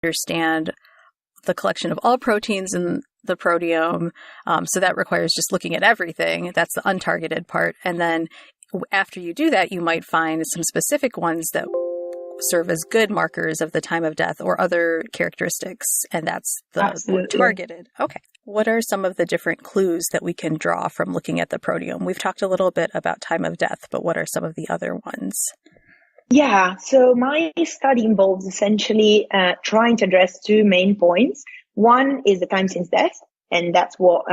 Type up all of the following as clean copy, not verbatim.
understand the collection of all proteins in the proteome. So that requires just looking at everything. That's the untargeted part. And then after you do that, you might find some specific ones that serve as good markers of the time of death or other characteristics. And that's the targeted. Okay. What are some of the different clues that we can draw from looking at the proteome? We've talked a little bit about time of death, but what are some of the other ones? Yeah, so my study involves essentially trying to address two main points. One is the time since death, and that's what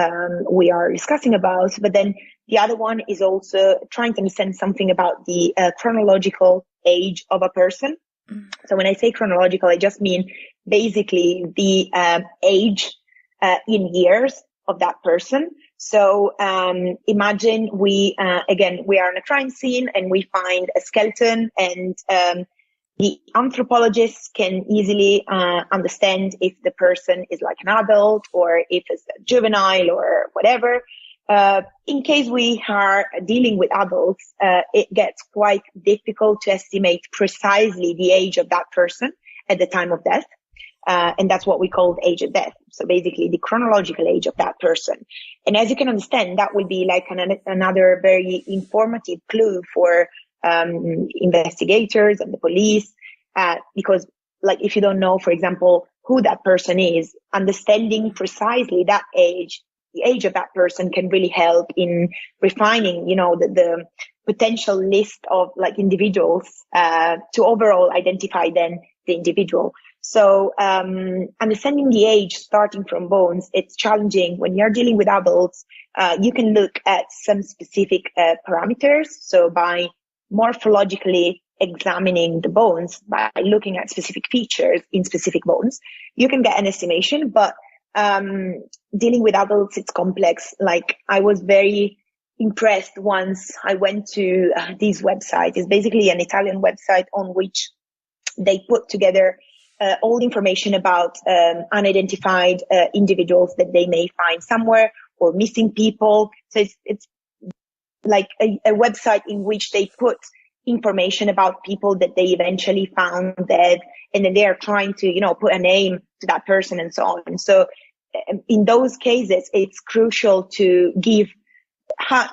we are discussing about. But then the other one is also trying to understand something about the chronological age of a person. So when I say chronological, I just mean basically the age in years of that person. So imagine we are on a crime scene and we find a skeleton, and the anthropologists can easily understand if the person is like an adult or if it's a juvenile or whatever. In case we are dealing with adults, it gets quite difficult to estimate precisely the age of that person at the time of death. And that's what we call age of death. So basically the chronological age of that person. And as you can understand, that will be like another very informative clue for investigators and the police. Because like if you don't know, for example, who that person is, understanding precisely that age, the age of that person can really help in refining, the potential list of like individuals, to overall identify then the individual. So, understanding the age starting from bones, it's challenging. When you're dealing with adults, you can look at some specific parameters. So by morphologically examining the bones, by looking at specific features in specific bones, you can get an estimation. But dealing with adults, it's complex. Like I was very impressed once I went to this website. It's basically an Italian website on which they put together all the information about unidentified individuals that they may find somewhere or missing people. So it's like a website in which they put information about people that they eventually found dead, and then they are trying to, put a name to that person and so on. And so in those cases, it's crucial to give how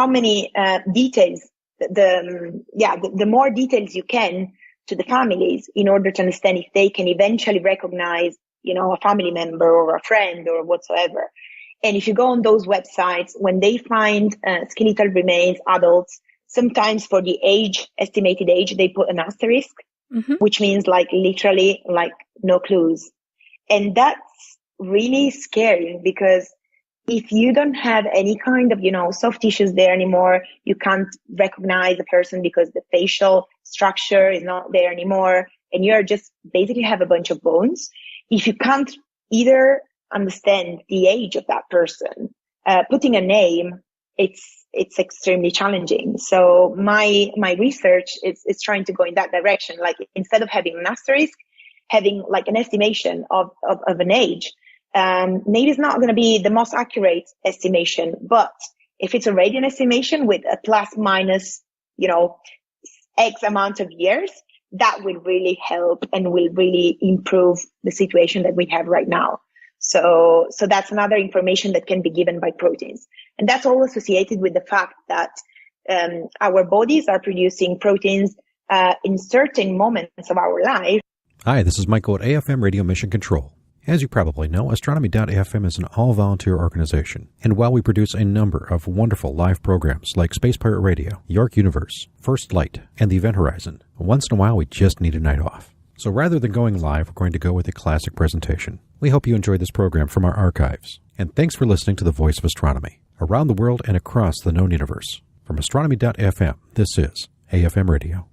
many details, the more details you can to the families in order to understand if they can eventually recognize, a family member or a friend or whatsoever. And if you go on those websites, when they find skeletal remains, adults, sometimes for the estimated age, they put an asterisk, which means like literally like no clues. And that's really scary because if you don't have any kind of, soft tissues there anymore, you can't recognize a person because the facial structure is not there anymore. And you're just basically have a bunch of bones. If you can't either understand the age of that person, putting a name, it's extremely challenging. So my research is trying to go in that direction. Like instead of having an asterisk, having like an estimation of an age. Maybe it's not going to be the most accurate estimation, but if it's already an estimation with a plus minus, X amount of years, that will really help and will really improve the situation that we have right now. So that's another information that can be given by proteins. And that's all associated with the fact that our bodies are producing proteins in certain moments of our life. Hi, this is Michael at AFM Radio Mission Control. As you probably know, Astronomy.fm is an all-volunteer organization, and while we produce a number of wonderful live programs like Space Pirate Radio, York Universe, First Light, and The Event Horizon, once in a while we just need a night off. So rather than going live, we're going to go with a classic presentation. We hope you enjoyed this program from our archives, and thanks for listening to the Voice of Astronomy, around the world and across the known universe. From Astronomy.fm, this is AFM Radio.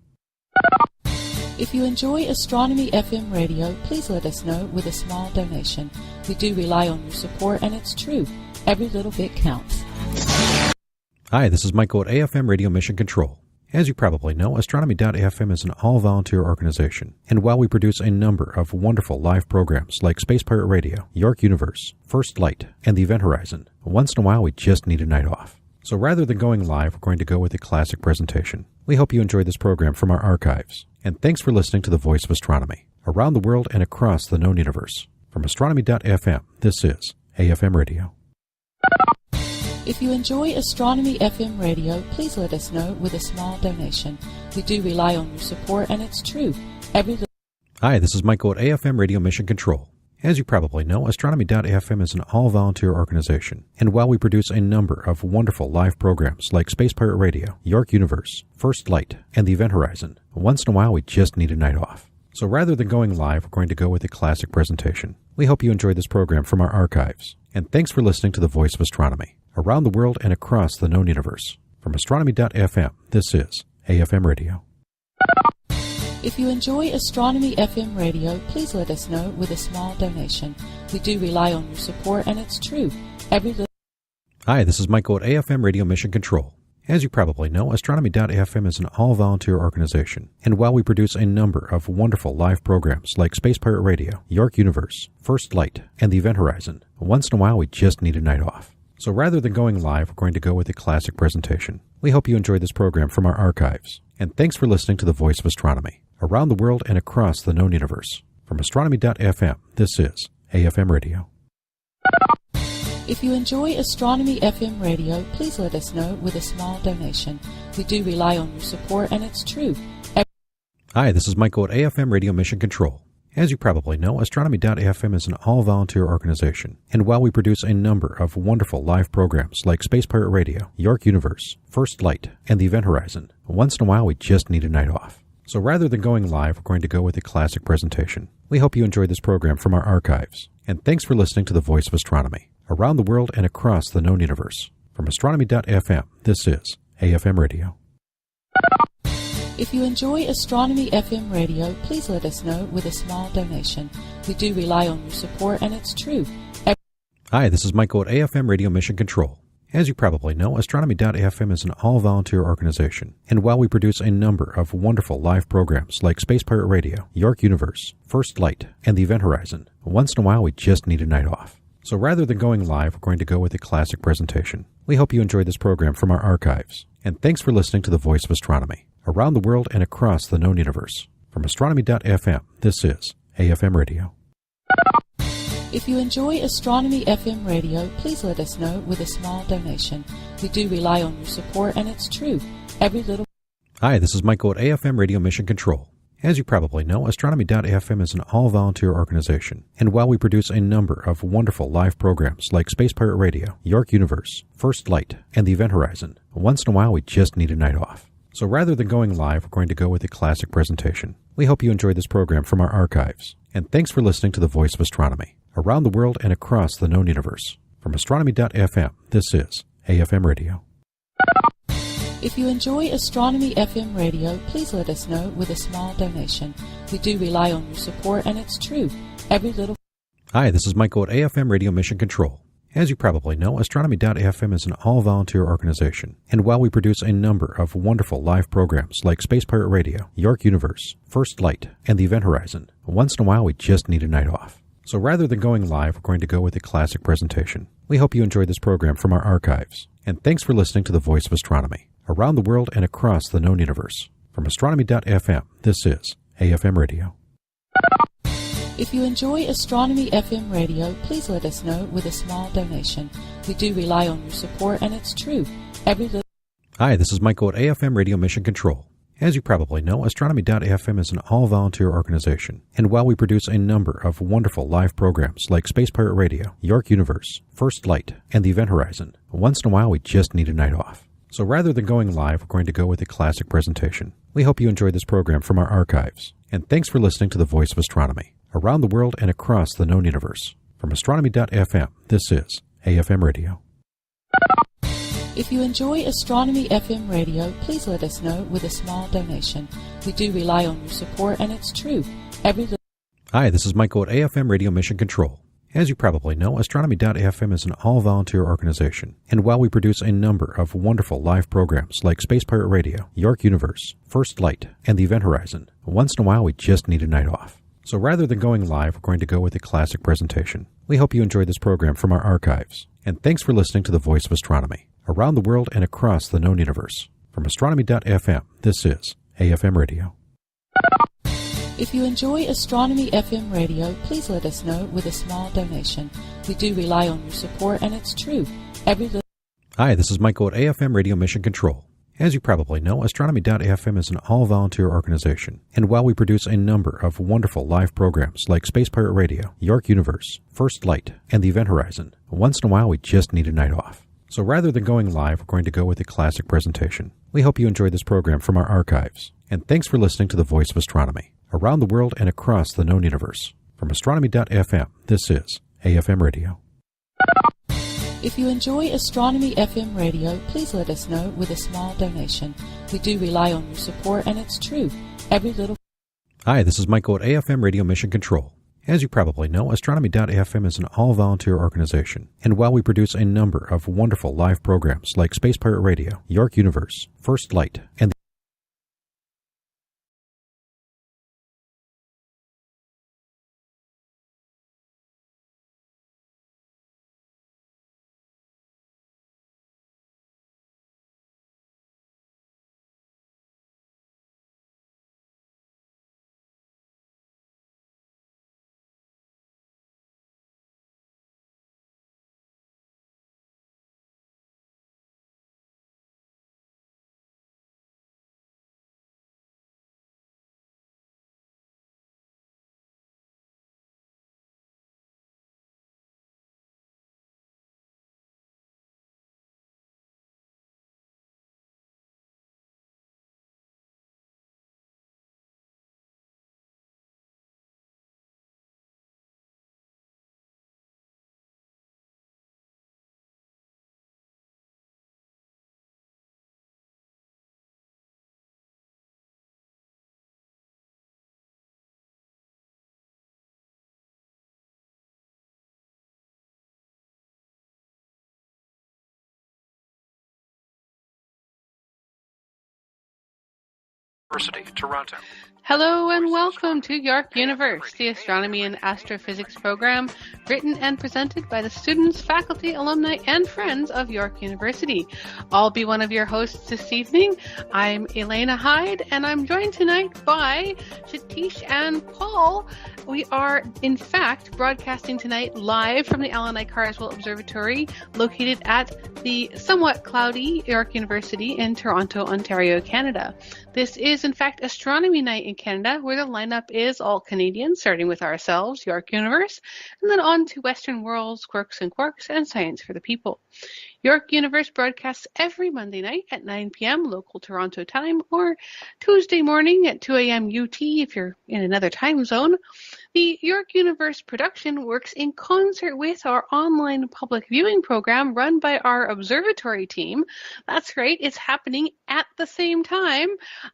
If you enjoy Astronomy FM radio, please let us know with a small donation. We do rely on your support, and it's true. Every little bit counts. Hi, this is Michael at AFM Radio Mission Control. As you probably know, Astronomy.fm is an all-volunteer organization, and while we produce a number of wonderful live programs like Space Pirate Radio, York Universe, First Light, and The Event Horizon, once in a while we just need a night off. So rather than going live, we're going to go with a classic presentation. We hope you enjoyed this program from our archives. And thanks for listening to the Voice of Astronomy, around the world and across the known universe. From astronomy.fm, this is AFM Radio. If you enjoy Astronomy FM radio, please let us know with a small donation. We do rely on your support, and it's true. Hi, this is Michael at AFM Radio Mission Control. As you probably know, Astronomy.fm is an all-volunteer organization, and while we produce a number of wonderful live programs like Space Pirate Radio, York Universe, First Light, and the Event Horizon, once in a while we just need a night off. So rather than going live, we're going to go with a classic presentation. We hope you enjoyed this program from our archives, and thanks for listening to the Voice of Astronomy, around the world and across the known universe. From Astronomy.fm, this is AFM Radio. If you enjoy Astronomy FM radio, please let us know with a small donation. We do rely on your support, and it's true. Hi, this is Michael at AFM Radio Mission Control. As you probably know, Astronomy.fm is an all-volunteer organization, and while we produce a number of wonderful live programs like Space Pirate Radio, York Universe, First Light, and the Event Horizon, once in a while we just need a night off. So rather than going live, we're going to go with a classic presentation. We hope you enjoyed this program from our archives, and thanks for listening to the Voice of Astronomy, around the world and across the known universe. From astronomy.fm, this is AFM Radio. If you enjoy Astronomy FM radio, please let us know with a small donation. We do rely on your support, and it's true. Hi, this is Michael at AFM Radio Mission Control. As you probably know, Astronomy.fm is an all-volunteer organization, and while we produce a number of wonderful live programs like Space Pirate Radio, York Universe, First Light, and the Event Horizon, once in a while we just need a night off. So rather than going live, we're going to go with a classic presentation. We hope you enjoyed this program from our archives, and thanks for listening to the Voice of Astronomy, around the world and across the known universe. From astronomy.fm, this is AFM Radio. If you enjoy Astronomy FM radio, please let us know with a small donation. We do rely on your support, and it's true. Hi, this is Michael at AFM Radio Mission Control. As you probably know, Astronomy.fm is an all-volunteer organization, and while we produce a number of wonderful live programs like Space Pirate Radio, York Universe, First Light, and the Event Horizon, once in a while we just need a night off. So rather than going live, we're going to go with a classic presentation. We hope you enjoyed this program from our archives, and thanks for listening to the Voice of Astronomy, around the world and across the known universe. From astronomy.fm, this is AFM Radio. If you enjoy Astronomy FM radio, please let us know with a small donation. We do rely on your support, and it's true. Hi, this is Michael at AFM Radio Mission Control. As you probably know, Astronomy.fm is an all-volunteer organization, and while we produce a number of wonderful live programs like Space Pirate Radio, York Universe, First Light, and the Event Horizon, once in a while we just need a night off. So rather than going live, we're going to go with a classic presentation. We hope you enjoyed this program from our archives, and thanks for listening to the Voice of Astronomy, around the world and across the known universe. From astronomy.fm, this is AFM Radio. If you enjoy Astronomy FM radio, please let us know with a small donation. We do rely on your support, and it's true. Hi, this is Michael at AFM Radio Mission Control. As you probably know, Astronomy.fm is an all-volunteer organization, and while we produce a number of wonderful live programs like Space Pirate Radio, York Universe, First Light, and the Event Horizon, once in a while we just need a night off. So rather than going live, we're going to go with a classic presentation. We hope you enjoyed this program from our archives, and thanks for listening to the Voice of Astronomy, around the world and across the known universe. From astronomy.fm, this is AFM Radio. If you enjoy Astronomy FM radio, please let us know with a small donation. We do rely on your support, and it's true. Hi, this is Michael at AFM Radio Mission Control. As you probably know, Astronomy.fm is an all-volunteer organization, and while we produce a number of wonderful live programs like Space Pirate Radio, York Universe, First Light, and the Event Horizon, once in a while we just need a night off. So rather than going live, we're going to go with a classic presentation. We hope you enjoyed this program from our archives, and thanks for listening to the Voice of Astronomy, around the world and across the known universe. From astronomy.fm, this is AFM Radio. If you enjoy Astronomy FM radio, please let us know with a small donation. We do rely on your support, and it's true. Hi, this is Michael at AFM Radio Mission Control. As you probably know, Astronomy.fm is an all-volunteer organization, and while we produce a number of wonderful live programs like Space Pirate Radio, York Universe, First Light, and the Event Horizon, once in a while we just need a night off. So rather than going live, we're going to go with a classic presentation. We hope you enjoyed this program from our archives, and thanks for listening to the Voice of Astronomy, around the world and across the known universe. From astronomy.fm, this is AFM Radio. If you enjoy Astronomy FM radio, please let us know with a small donation. We do rely on your support, and it's true. Hi, this is Michael at AFM Radio Mission Control. As you probably know, Astronomy.fm is an all-volunteer organization, and while we produce a number of wonderful live programs like Space Pirate Radio, York Universe, First Light, and the Event Horizon, once in a while we just need a night off. So rather than going live, we're going to go with a classic presentation. We hope you enjoyed this program from our archives, and thanks for listening to the Voice of Astronomy, around the world and across the known universe. From Astronomy.fm, this is AFM Radio. If you enjoy Astronomy FM radio, please let us know with a small donation. We do rely on your support, and it's true. Every little... Hi, this is Michael at AFM Radio Mission Control. As you probably know, Astronomy.fm is an all-volunteer organization, and while we produce a number of wonderful live programs like Space Pirate Radio, York Universe, First Light, and University, Toronto. Hello and welcome to York Universe, the astronomy and astrophysics program written and presented by the students, faculty, alumni, and friends of York University. I'll be one of your hosts this evening. I'm Elena Hyde, and I'm joined tonight by Satish and Paul. We are, in fact, broadcasting tonight live from the Allan Carswell Observatory, located at the somewhat cloudy York University in Toronto, Ontario, Canada. This is, in fact, Astronomy Night in Canada, where the lineup is all Canadian, starting with ourselves, York Universe, and then on to Western Worlds, Quirks and Quarks, and Science for the People. York Universe broadcasts every Monday night at 9 p.m. local Toronto time, or Tuesday morning at 2 a.m. UT if you're in another time zone. The York Universe production works in concert with our online public viewing program run by our Observatory team. That's right, it's happening at the same time.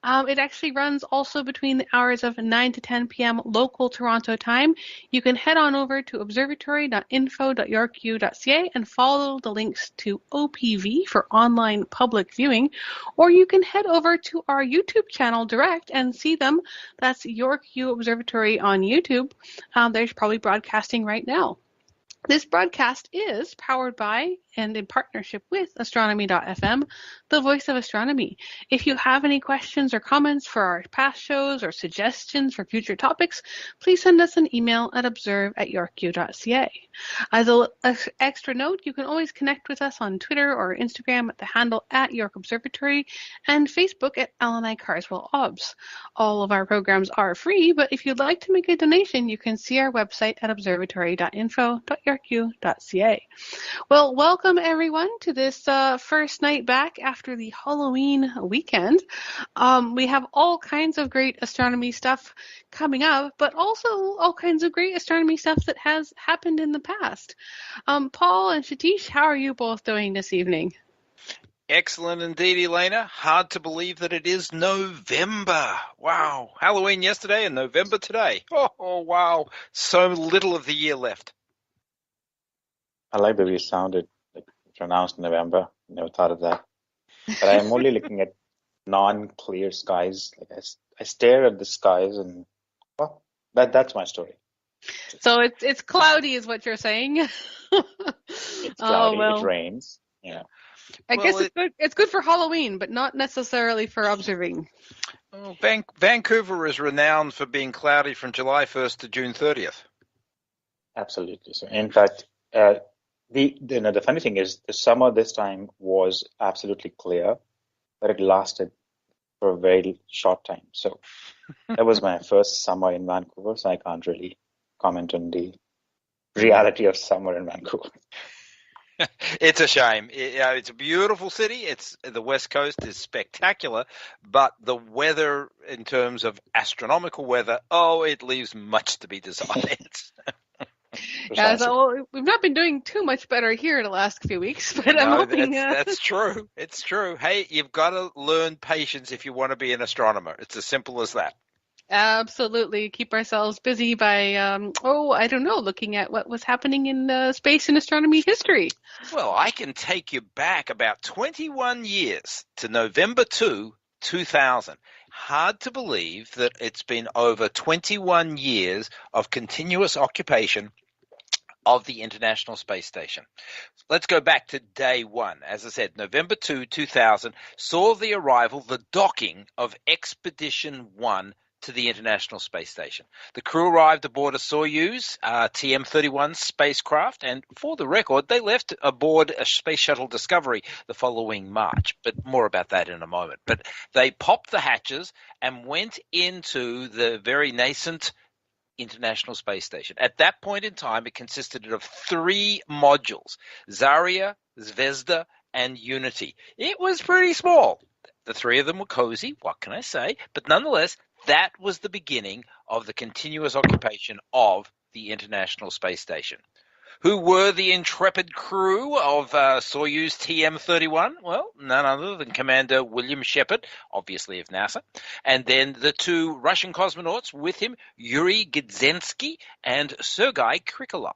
It actually runs also between the hours of 9 to 10 p.m. local Toronto time. You can head on over to observatory.info.yorku.ca and follow the links to OPV for online public viewing, or you can head over to our YouTube channel direct and see them. That's York U Observatory on YouTube. They're probably broadcasting right now. This broadcast is powered by and in partnership with Astronomy.fm, the voice of astronomy. If you have any questions or comments for our past shows or suggestions for future topics, please send us an email at observe@yorku.ca. As an extra note, you can always connect with us on Twitter or Instagram at the handle @York Observatory and Facebook at Allan Carswell Obs. All of our programs are free, but if you'd like to make a donation, you can see our website at observatory.info.yorku.ca. Well, welcome everyone to this first night back after the Halloween weekend. We have all kinds of great astronomy stuff coming up, but also all kinds of great astronomy stuff that has happened in the past. Paul and Satish, how are you both doing this evening? Excellent indeed, Elena. Hard to believe that it is November. Wow. Halloween yesterday and November today. Oh, wow. So little of the year left. I like the way it sounded, like pronounced November. Never thought of that. But I'm only looking at non-clear skies. Like I stare at the skies and, well, that's my story. So it's cloudy is what you're saying? It's cloudy. It rains. Yeah. I guess it's good for Halloween, but not necessarily for observing. Well, Vancouver is renowned for being cloudy from July 1st to June 30th. Absolutely. So, in fact, the funny thing is the summer this time was absolutely clear, but it lasted for a very short time. So that was my first summer in Vancouver, so I can't really comment on the reality of summer in Vancouver. It's a shame. It's a beautiful city. The West Coast is spectacular, but the weather in terms of astronomical weather, it leaves much to be desired. Yeah, so we've not been doing too much better here the last few weeks, but I'm hoping that's true. It's true. Hey, you've got to learn patience if you want to be an astronomer. It's as simple as that. Absolutely. Keep ourselves busy by, I don't know, looking at what was happening in space and astronomy history. Well, I can take you back about 21 years to November 2, 2000. Hard to believe that it's been over 21 years of continuous occupation of the International Space Station. Let's go back to day one. As I said, November 2, 2000 saw the arrival, the docking of Expedition 1 to the International Space Station. The crew arrived aboard a Soyuz TM-31 spacecraft, and for the record, they left aboard a Space Shuttle Discovery the following March, but more about that in a moment. But they popped the hatches and went into the very nascent International Space Station. At that point in time, it consisted of 3 modules, Zarya, Zvezda, and Unity. It was pretty small. The 3 of them were cozy, what can I say? But nonetheless, that was the beginning of the continuous occupation of the International Space Station. Who were the intrepid crew of Soyuz TM-31? Well, none other than Commander William Shepard, obviously of NASA, and then the 2 Russian cosmonauts with him, Yuri Gudzinski and Sergei Krikalev.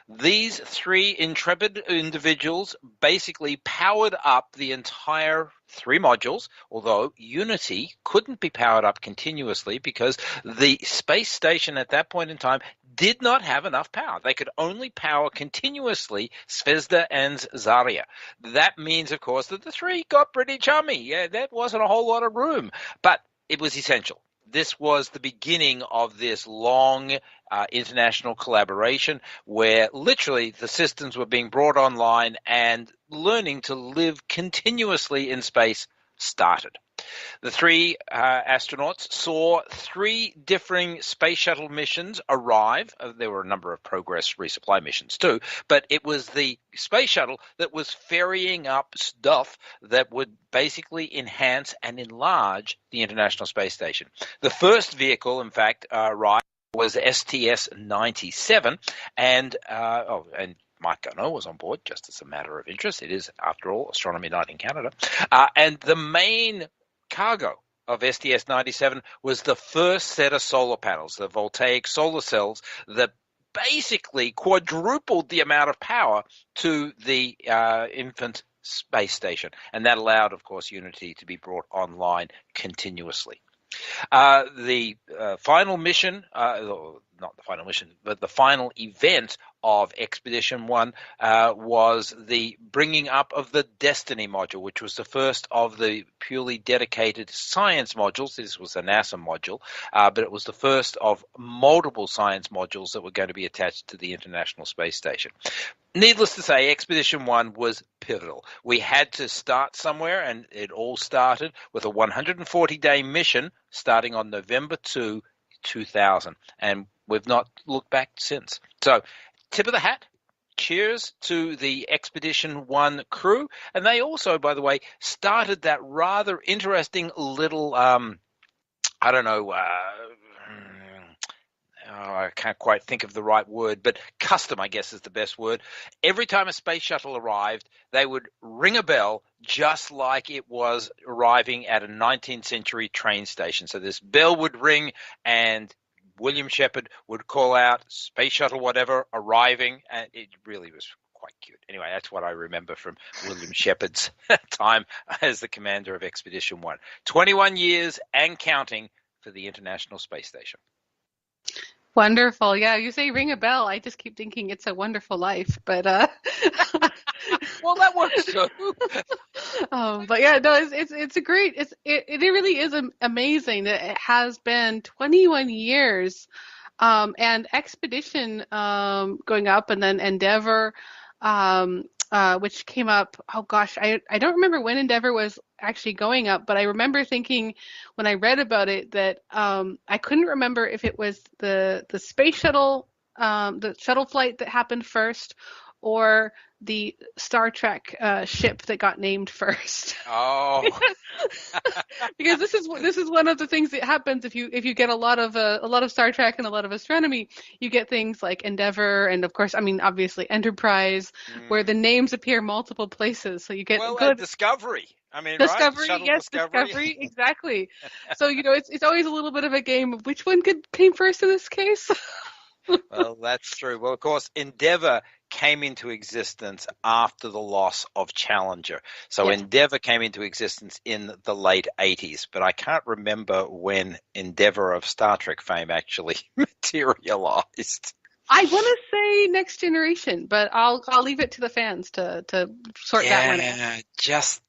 These 3 intrepid individuals basically powered up the entire 3 modules, although Unity couldn't be powered up continuously because the space station at that point in time did not have enough power. They could only power continuously Zvezda and Zarya. That means, of course, that the 3 got pretty chummy. Yeah, that wasn't a whole lot of room, but it was essential. This was the beginning of this long international collaboration where literally the systems were being brought online and learning to live continuously in space started. The 3 astronauts saw 3 differing space shuttle missions arrive. There were a number of Progress resupply missions too, but it was the space shuttle that was ferrying up stuff that would basically enhance and enlarge the International Space Station. The first vehicle, in fact, arrived was STS-97, and Mike Garneau was on board, just as a matter of interest. It is, after all, Astronomy Night in Canada. And the main cargo of STS-97 was the first set of solar panels, the voltaic solar cells that basically quadrupled the amount of power to the infant space station. And that allowed, of course, Unity to be brought online continuously. The final mission, not the final mission, but the final event of Expedition 1 was the bringing up of the Destiny module, which was the first of the purely dedicated science modules. This was a NASA module, but it was the first of multiple science modules that were going to be attached to the International Space Station. Needless to say, Expedition 1 was pivotal. We had to start somewhere, and it all started with a 140-day mission starting on November 2, 2000. And we've not looked back since. So, tip of the hat. Cheers to the Expedition 1 crew. And they also, by the way, started that rather interesting little, I can't quite think of the right word, but custom, I guess, is the best word. Every time a space shuttle arrived, they would ring a bell just like it was arriving at a 19th century train station. So this bell would ring and William Shepard would call out space shuttle whatever arriving, and it really was quite cute. Anyway, that's what I remember from William Shepard's time as the commander of Expedition 1. 21 years and counting for the International Space Station. Wonderful. Yeah, you say ring a bell. I just keep thinking It's a Wonderful Life, but Well, that works too. but yeah, no, it's a great. It really is amazing that it has been 21 years, and Expedition going up, and then Endeavour, which came up. Oh gosh, I don't remember when Endeavour was actually going up, but I remember thinking when I read about it that I couldn't remember if it was the space shuttle, the shuttle flight that happened first, or the Star Trek ship that got named first. Oh, Because this is one of the things that happens if you get a lot of Star Trek and a lot of astronomy. You get things like Endeavour and, of course, I mean, obviously Enterprise, where the names appear multiple places. So you get good Discovery. I mean, Discovery, right? yes, Discovery, exactly. So it's always a little bit of a game of which one came first in this case. Well, that's true. Well, of course, Endeavour came into existence after the loss of Challenger. So Yes. Endeavour came into existence in the late 80s, but I can't remember when Endeavour of Star Trek fame actually materialized. I want to say Next Generation, but I'll leave it to the fans to sort that one out. Yeah,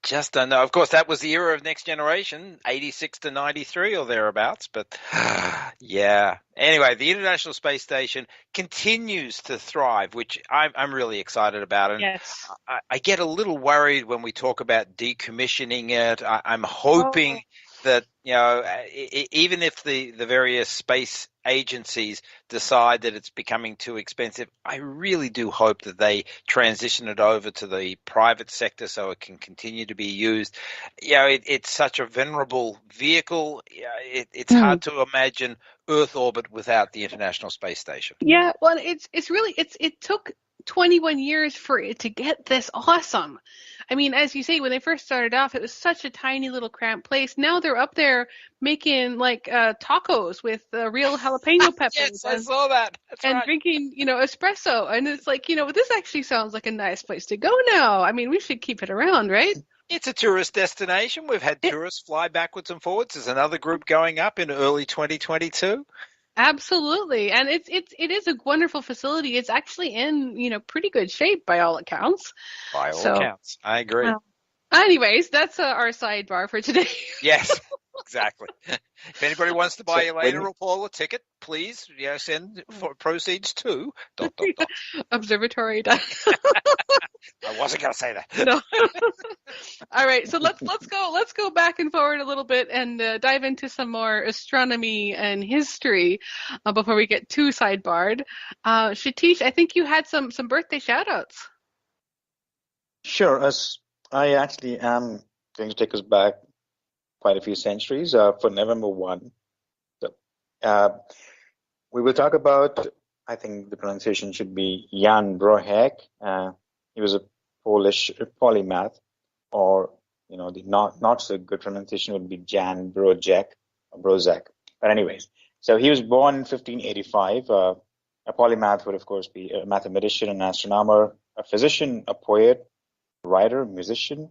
just don't know. Of course, that was the era of Next Generation, 86 to 93 or thereabouts. But yeah. Anyway, the International Space Station continues to thrive, which I'm really excited about. And Yes. I get a little worried when we talk about decommissioning it. I'm hoping that, even if the various space agencies decide that it's becoming too expensive, I really do hope that they transition it over to the private sector so it can continue to be used. It's such a venerable vehicle. It's hard to imagine Earth orbit without the International Space Station. Yeah, well, it took 21 years for it to get this awesome. I mean, as you say, when they first started off, it was such a tiny little cramped place. Now they're up there making like tacos with real jalapeno peppers. Yes, I saw that. That's and right. drinking, espresso. And it's like, this actually sounds like a nice place to go now. I mean, we should keep it around, right? It's a tourist destination. We've had tourists fly backwards and forwards. There's another group going up in early 2022. Absolutely. And it is a wonderful facility. It's actually in, pretty good shape by all accounts. By all accounts. I agree. Anyways, that's our sidebar for today. Yes, exactly. If anybody wants to buy you later or Paul a ticket, please send for proceeds to ... Observatory. I wasn't going to say that. No. All right, so let's go back and forward a little bit and dive into some more astronomy and history before we get too sidebarred. Satish, I think you had some birthday shout-outs. Sure. As I actually am going to take us back quite a few centuries for November 1. So, we will talk about, I think the pronunciation should be Jan Brohek. He was a Polish polymath, or, the not so good pronunciation would be Jan Brożek or Brożek. But anyways, so he was born in 1585. A polymath would, of course, be a mathematician, an astronomer, a physician, a poet, writer, musician,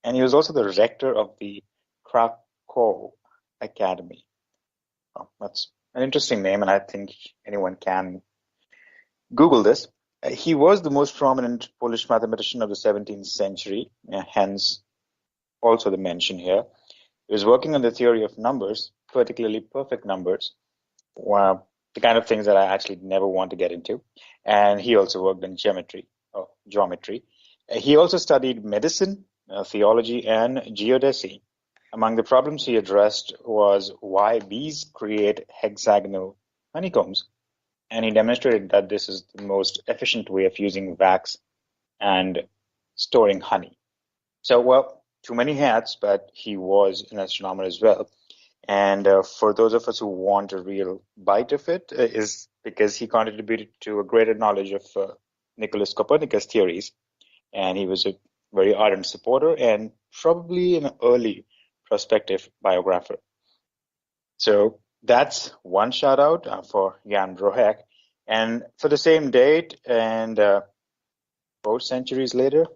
and he was also the rector of the Krakow Academy. Oh, that's an interesting name, and I think anyone can Google this. He was the most prominent Polish mathematician of the 17th century, hence also the mention here. He was working on the theory of numbers, particularly perfect numbers, the kind of things that I actually never want to get into. And he also worked on geometry. He also studied medicine, theology, and geodesy. Among the problems he addressed was why bees create hexagonal honeycombs. And he demonstrated that this is the most efficient way of using wax and storing honey. So, too many hats, but he was an astronomer as well. And for those of us who want a real bite of it, is because he contributed to a greater knowledge of Nicholas Copernicus' theories. And he was a very ardent supporter and probably an early prospective biographer. So that's one shout out for Jan Brohek. And for the same date and 3 centuries later,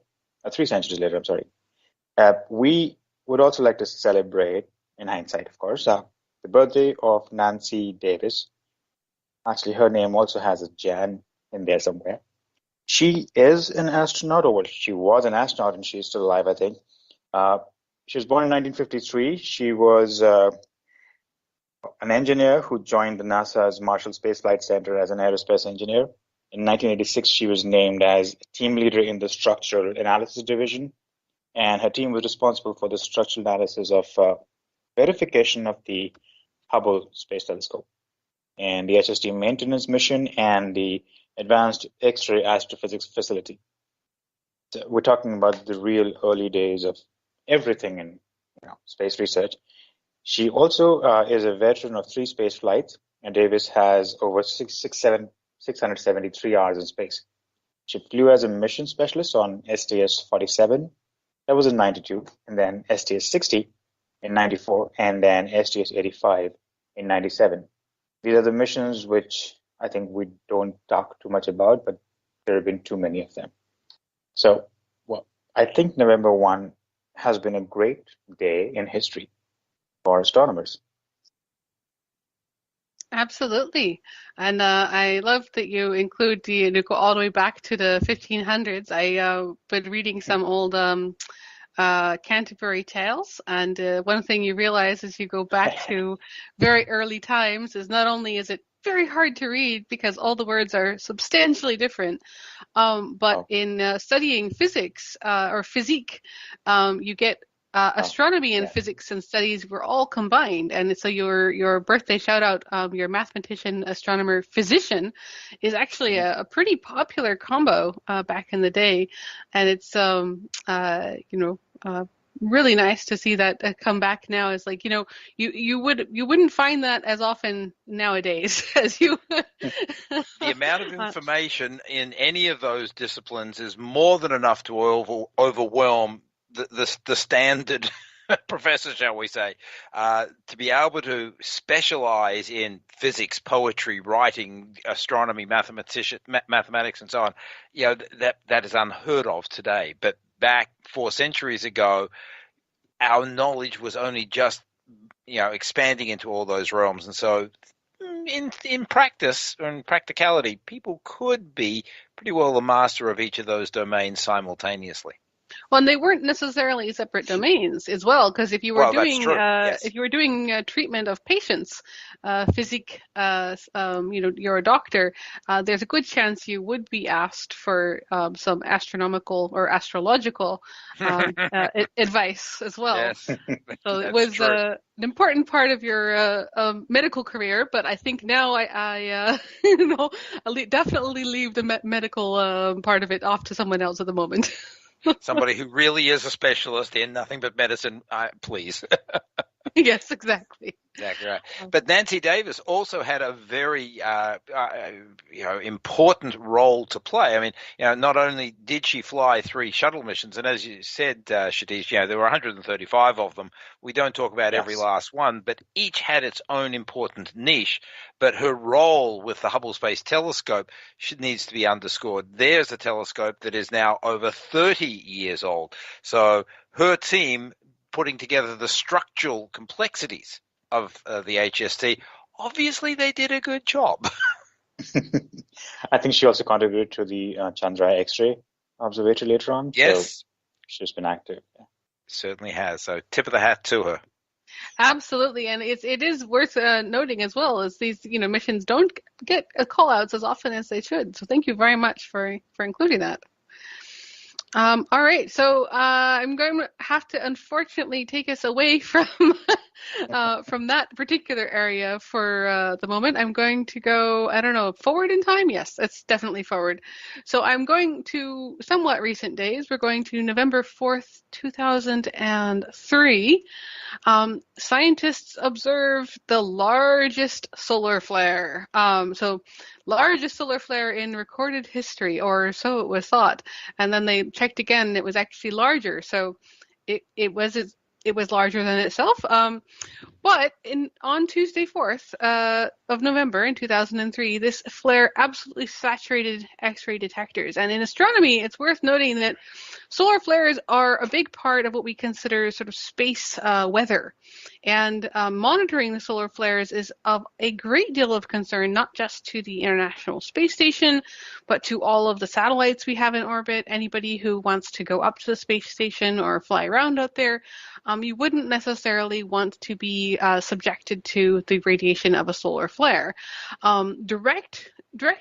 we would also like to celebrate, in hindsight, of course, the birthday of Nancy Davis, Actually, her name also has a Jan in there somewhere. She is an astronaut, or she was an astronaut, and she's still alive, I think. She was born in 1953. She was an engineer who joined the NASA's Marshall Space Flight Center as an aerospace engineer. In 1986, she was named as team leader in the structural analysis division, and her team was responsible for the structural analysis of verification of the Hubble Space Telescope and the HST maintenance mission and the Advanced X-ray Astrophysics Facility. So we're talking about the real early days of everything in space research. She also is a veteran of 3 space flights, and Davis has over 673 hours in space. She flew as a mission specialist on STS-47, that was in 92, and then STS-60 in 94, and then STS-85 in 97. These are the missions which I think we don't talk too much about, but there have been too many of them. So, well, I think November 1 has been a great day in history for astronomers. Absolutely. And I love that you include you go all the way back to the 1500s. I've been reading some old Canterbury Tales, and one thing you realize as you go back to very early times is not only is it very hard to read because all the words are substantially different, but in studying physics or physique, you get astronomy and physics and studies were all combined, and so your birthday shout out, your mathematician, astronomer, physician, is actually a pretty popular combo back in the day, and it's really nice to see that come back now. It's like you wouldn't find that as often nowadays as you. The amount of information in any of those disciplines is more than enough to overwhelm the standard professor, shall we say, to be able to specialize in physics, poetry, writing, astronomy, mathematics, and so on. That is unheard of today. But back 4 centuries ago, our knowledge was only just expanding into all those realms, and so in practice or in practicality, people could be pretty well the master of each of those domains simultaneously. Well, and they weren't necessarily separate domains as well, because if you were doing treatment of patients, physique, you're a doctor, there's a good chance you would be asked for some astronomical or astrological advice as well. Yes, so it was an important part of your medical career, but I think now I definitely leave the medical part of it off to someone else at the moment. Somebody who really is a specialist in nothing but medicine, please. Yes, exactly. Exactly right. But Nancy Davis also had a very important role to play. I mean, not only did she fly 3 shuttle missions, and as you said, Satish, there were 135 of them. We don't talk about every last one, but each had its own important niche. But her role with the Hubble Space Telescope needs to be underscored. There's a telescope that is now over 30 years old. So her team putting together the structural complexities of the HST, obviously they did a good job. I think she also contributed to the Chandra X-ray Observatory later on. Yes. So she's been active. Yeah. Certainly has. So tip of the hat to her. Absolutely, and it is worth noting as well as these missions don't get call outs as often as they should. So thank you very much for including that. All right, so I'm going to have to unfortunately take us away from that particular area for the moment. I'm going to go, forward in time? Yes, it's definitely forward. So I'm going to somewhat recent days. We're going to November 4th, 2003. Scientists observed the largest solar flare. Largest solar flare in recorded history, or so it was thought. And then they checked again, and it was actually larger. So it was larger than itself. But on Tuesday 4th of November in 2003, this flare absolutely saturated X-ray detectors. And in astronomy, it's worth noting that solar flares are a big part of what we consider sort of space weather. And monitoring the solar flares is of a great deal of concern, not just to the International Space Station, but to all of the satellites we have in orbit. Anybody who wants to go up to the space station or fly around out there, you wouldn't necessarily want to be subjected to the radiation of a solar flare. Direct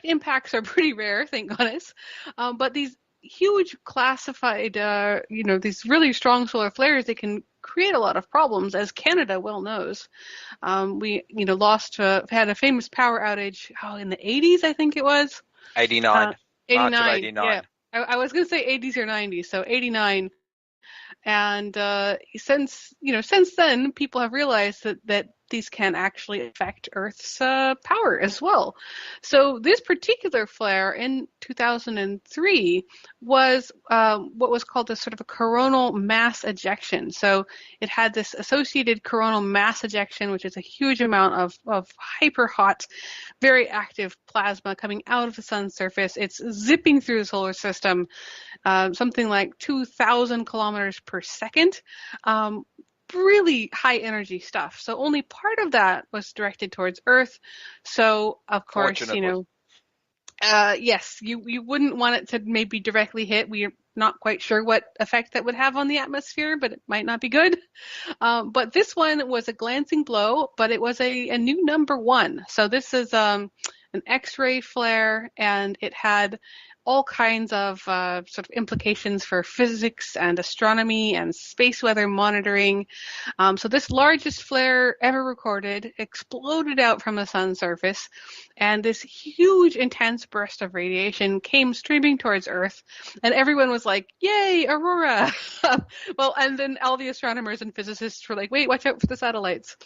impacts are pretty rare, thank goodness, but these huge classified, these really strong solar flares, they can create a lot of problems, as Canada well knows. We, had a famous power outage, in the 80s, I think it was. 89. 89. March of 89. Yeah. I was going to say 80s or 90s, so 89. And since then, people have realized that these can actually affect Earth's power as well. So this particular flare in 2003 was what was called a sort of a coronal mass ejection. So it had this associated coronal mass ejection, which is a huge amount of hyper hot, very active plasma coming out of the sun's surface. It's zipping through the solar system, something like 2,000 kilometers per second. Really high energy stuff. So only part of that was directed towards Earth. So of course, yes, you wouldn't want it to maybe directly hit. We're not quite sure what effect that would have on the atmosphere, but it might not be good. But this one was a glancing blow, but it was a new number one. So this is an X-ray flare, and it had all kinds of sort of implications for physics and astronomy and space weather monitoring. So this largest flare ever recorded exploded out from the sun's surface, and this huge, intense burst of radiation came streaming towards Earth, and everyone was like, yay, aurora! Well, and then all the astronomers and physicists were like, wait, watch out for the satellites.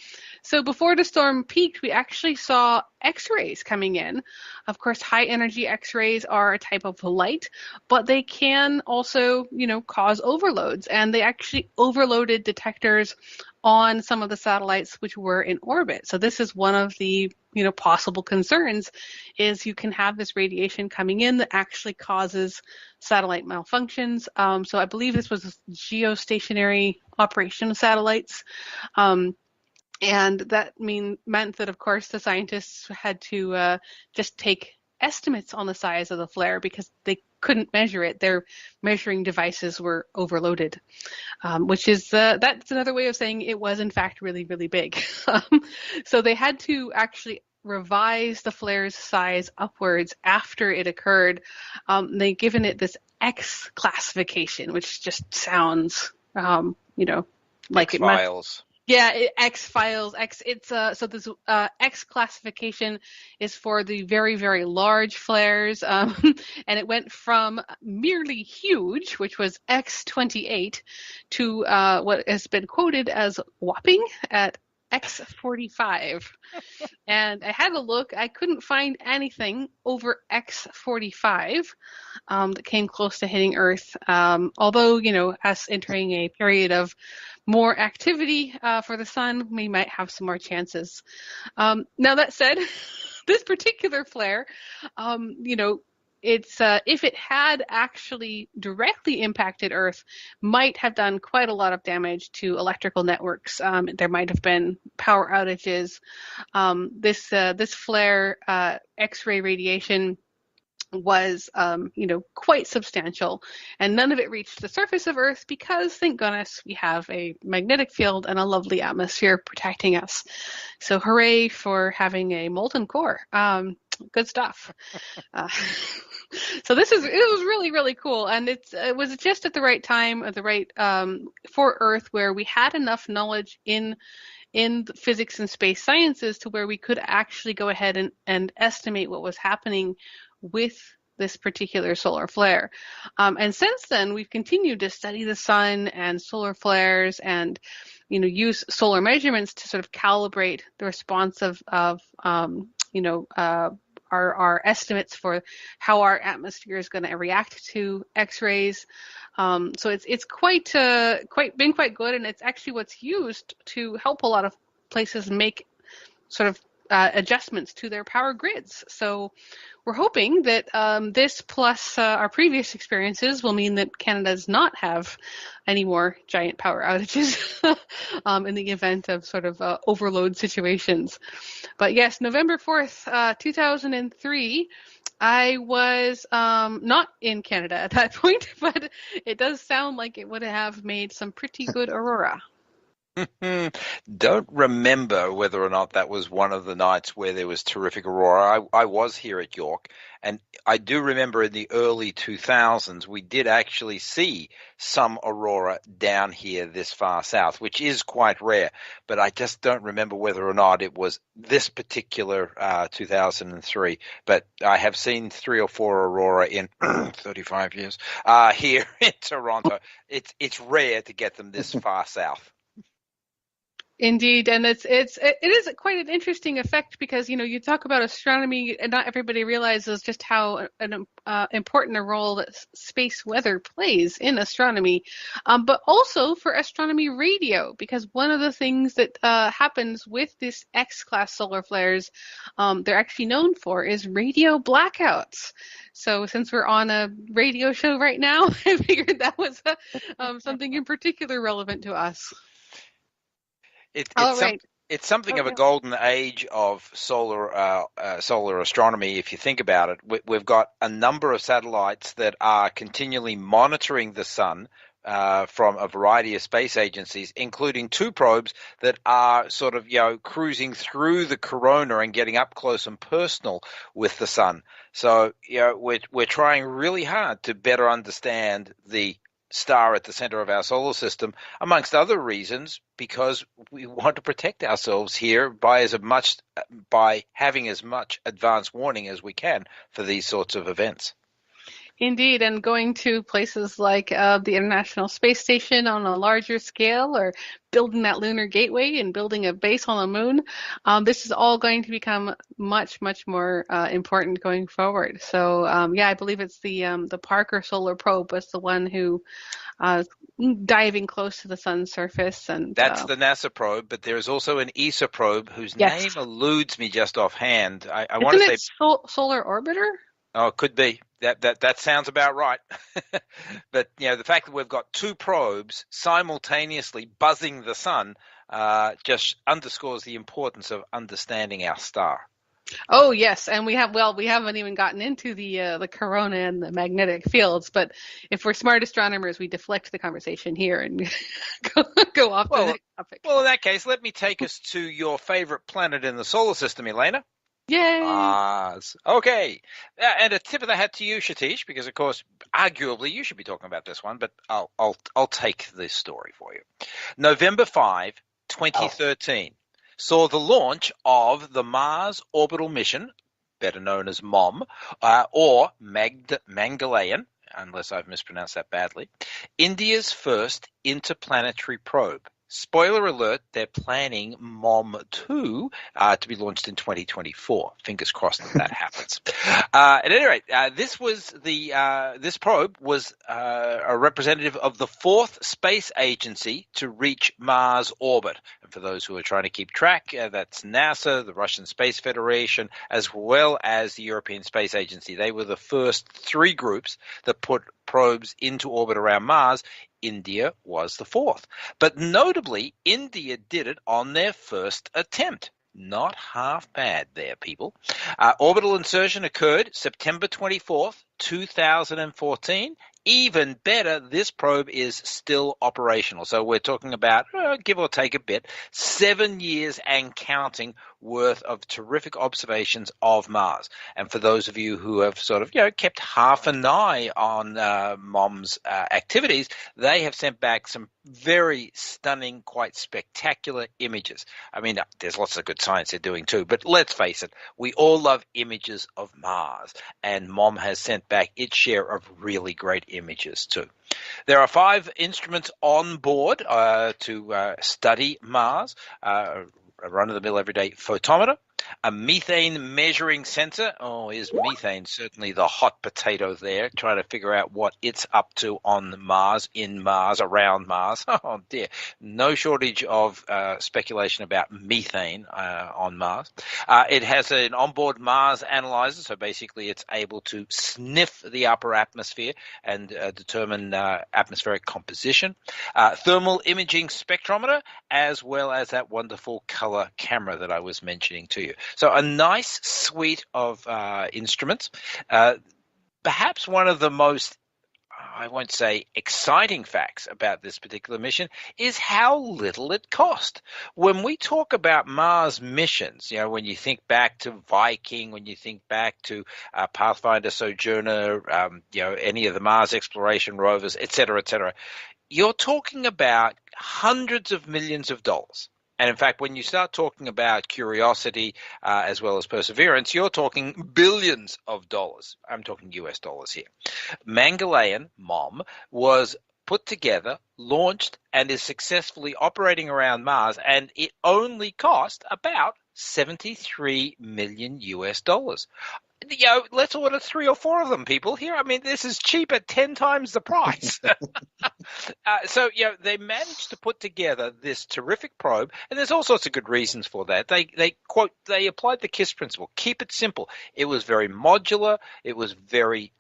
So before the storm peaked, we actually saw X-rays coming in. Of course, high-energy X-rays are a type of light, but they can also, cause overloads, and they actually overloaded detectors on some of the satellites which were in orbit. So this is one of the, possible concerns, is you can have this radiation coming in that actually causes satellite malfunctions. So I believe this was geostationary operation of satellites. And that meant that, of course, the scientists had to just take estimates on the size of the flare because they couldn't measure it. Their measuring devices were overloaded, which is that's another way of saying it was, in fact, really, really big. So they had to actually revise the flare's size upwards after it occurred. They've given it this X classification, which just sounds, like X-Files. Yeah, X-Files. So this X classification is for the very, very large flares, and it went from merely huge, which was X28, to what has been quoted as whopping at X45. And I had a look. I couldn't find anything over X45 that came close to hitting Earth. Although, us entering a period of more activity for the sun, we might have some more chances. Now that said, this particular flare, it's if it had actually directly impacted Earth, might have done quite a lot of damage to electrical networks. There might have been power outages. This flare, X-ray radiation, was quite substantial, and none of it reached the surface of Earth because, thank goodness, we have a magnetic field and a lovely atmosphere protecting us. So hooray for having a molten core. Good stuff. So it was really, really cool, and it was just at the right time, at the right for Earth, where we had enough knowledge in physics and space sciences to where we could actually go ahead and estimate what was happening with this particular solar flare. And since then, we've continued to study the sun and solar flares and, use solar measurements to sort of calibrate the response of our estimates for how our atmosphere is going to react to X-rays. So it's been quite good, and it's actually what's used to help a lot of places make sort of adjustments to their power grids. So we're hoping that this plus our previous experiences will mean that Canada does not have any more giant power outages in the event of sort of overload situations. But yes, November 4th, 2003, I was not in Canada at that point, but it does sound like it would have made some pretty good aurora. Don't remember whether or not that was one of the nights where there was terrific aurora. I was here at York, and I do remember in the early 2000s we did actually see some aurora down here this far south, which is quite rare, but I just don't remember whether or not it was this particular 2003. But I have seen 3 or 4 aurora in 35 years here in Toronto. It's rare to get them this far south. Indeed, and it is quite an interesting effect because you talk about astronomy and not everybody realizes just how important a role that space weather plays in astronomy, but also for astronomy radio, because one of the things that happens with this X-class solar flares, they're actually known for, is radio blackouts. So since we're on a radio show right now, I figured that was something in particular relevant to us. It's something of a golden age of solar astronomy, if you think about it. We've got a number of satellites that are continually monitoring the sun from a variety of space agencies, including 2 probes that are sort of cruising through the corona and getting up close and personal with the sun. So we're trying really hard to better understand the star at the center of our solar system, amongst other reasons, because we want to protect ourselves here by having as much advance warning as we can for these sorts of events. Indeed, and going to places like the International Space Station on a larger scale, or building that lunar gateway and building a base on the moon, this is all going to become much, much more important going forward. So, I believe it's the Parker Solar Probe was the one who diving close to the sun's surface, and that's the NASA probe. But there is also an ESA probe whose name eludes me just offhand. I want to say Solar Orbiter. Oh, it could be. That sounds about right. But the fact that we've got 2 probes simultaneously buzzing the sun just underscores the importance of understanding our star. Oh yes, and we haven't even gotten into the corona and the magnetic fields. But if we're smart astronomers, we deflect the conversation here and go off to the next topic. Well, in that case, let me take us to your favorite planet in the solar system, Elena. Yay! Mars. Okay. And a tip of the hat to you, Satish, because, of course, arguably you should be talking about this one, but I'll take this story for you. November 5, 2013, saw the launch of the Mars Orbital Mission, better known as MOM, or Mangalyaan, unless I've mispronounced that badly, India's first interplanetary probe. Spoiler alert, they're planning MOM-2 to be launched in 2024. Fingers crossed that happens. At any rate, this probe was a representative of the 4th space agency to reach Mars orbit. And for those who are trying to keep track, that's NASA, the Russian Space Federation, as well as the European Space Agency. They were the first 3 groups that put probes into orbit around Mars. India was the 4th. But notably, India did it on their first attempt. Not half bad there, people. Orbital insertion occurred September 24th, 2014. Even better, this probe is still operational. So we're talking about, give or take a bit, 7 years and counting worth of terrific observations of Mars. And for those of you who have sort of, kept half an eye on MOM's activities, they have sent back some very stunning, quite spectacular images. I mean, there's lots of good science they're doing too, but let's face it, we all love images of Mars, and MOM has sent back its share of really great images too. There are 5 instruments on board to study Mars. A run-of-the-mill everyday photometer, A methane measuring sensor. Oh, is methane certainly the hot potato there, trying to figure out what it's up to on Mars, in Mars, around Mars. Oh, dear. No shortage of speculation about methane on Mars. It has an onboard Mars analyzer, so basically it's able to sniff the upper atmosphere and determine atmospheric composition. Thermal imaging spectrometer, as well as that wonderful color camera that I was mentioning to you. So a nice suite of instruments. Perhaps one of the most, I won't say exciting facts about this particular mission is how little it cost. When we talk about Mars missions, when you think back to Viking, when you think back to Pathfinder, Sojourner, any of the Mars exploration rovers, et cetera, you're talking about hundreds of millions of dollars. And in fact, when you start talking about Curiosity as well as Perseverance, you're talking billions of dollars. I'm talking US dollars here. Mangalyaan, MOM, was put together, launched, and is successfully operating around Mars, and it only cost about 73 million US dollars. Let's order 3 or 4 of them, people. Here, I mean, this is cheap at 10 times the price. So, they managed to put together this terrific probe, and there's all sorts of good reasons for that. They applied the KISS principle. Keep it simple. It was very modular. It was very,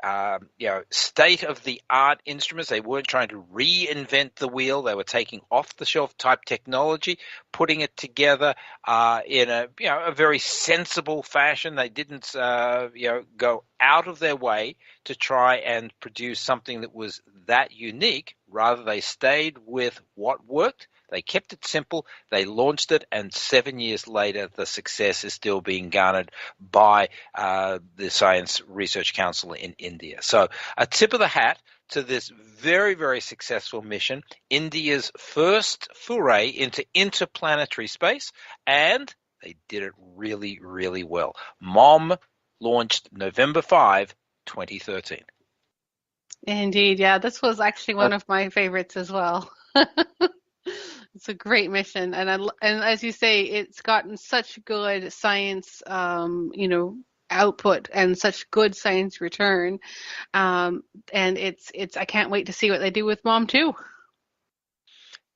state-of-the-art instruments. They weren't trying to reinvent the wheel. They were taking off-the-shelf type technology, putting it together in a very sensible fashion. They didn't go out of their way to try and produce something that was that unique. Rather, they stayed with what worked. They kept it simple. They launched it, and 7 years later, the success is still being garnered by the Science Research Council in India. So a tip of the hat to this very, very successful mission, India's first foray into interplanetary space, and they did it really, really well. MOM launched November 5, 2013. Indeed, yeah. This was actually one of my favorites as well. It's a great mission, and as you say, it's gotten such good science, output and such good science return, and it's. I can't wait to see what they do with MOM too.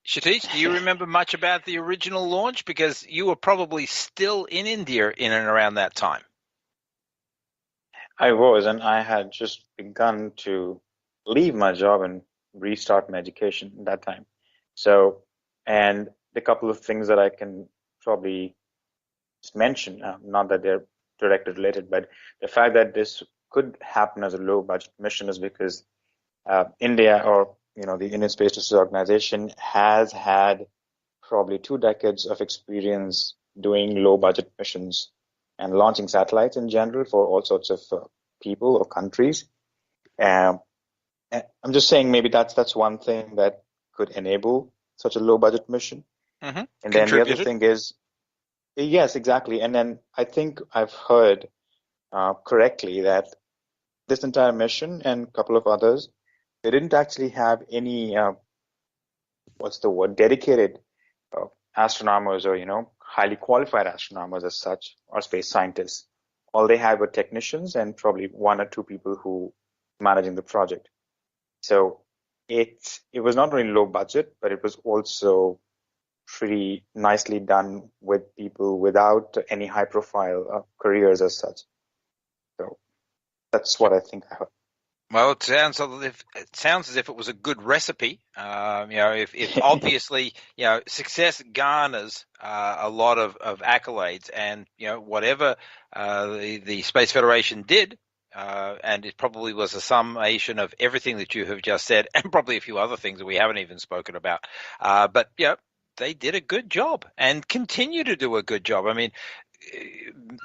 Satish, do you remember much about the original launch? Because you were probably still in India in and around that time. I was, and I had just begun to leave my job and restart my education at that time. So, and the couple of things that I can probably just mention, not that they're directly related, but the fact that this could happen as a low budget mission is because India, or the Indian Space Research Organization, has had probably 2 decades of experience doing low budget missions and launching satellites in general for all sorts of people or countries. I'm just saying maybe that's one thing that could enable such a low budget mission. Mm-hmm. And then the other thing is, yes, exactly. And then I think I've heard correctly that this entire mission and a couple of others, they didn't actually have any, dedicated astronomers or, highly qualified astronomers as such, or space scientists. All they had were technicians and probably 1 or 2 people who managing the project. So it was not only low budget, but it was also pretty nicely done with people without any high profile careers as such. So that's what I think I heard. Well, it sounds as if it was a good recipe. If obviously, success garners a lot of accolades, and whatever the Space Federation did, and it probably was a summation of everything that you have just said, and probably a few other things that we haven't even spoken about. But they did a good job and continue to do a good job. I mean,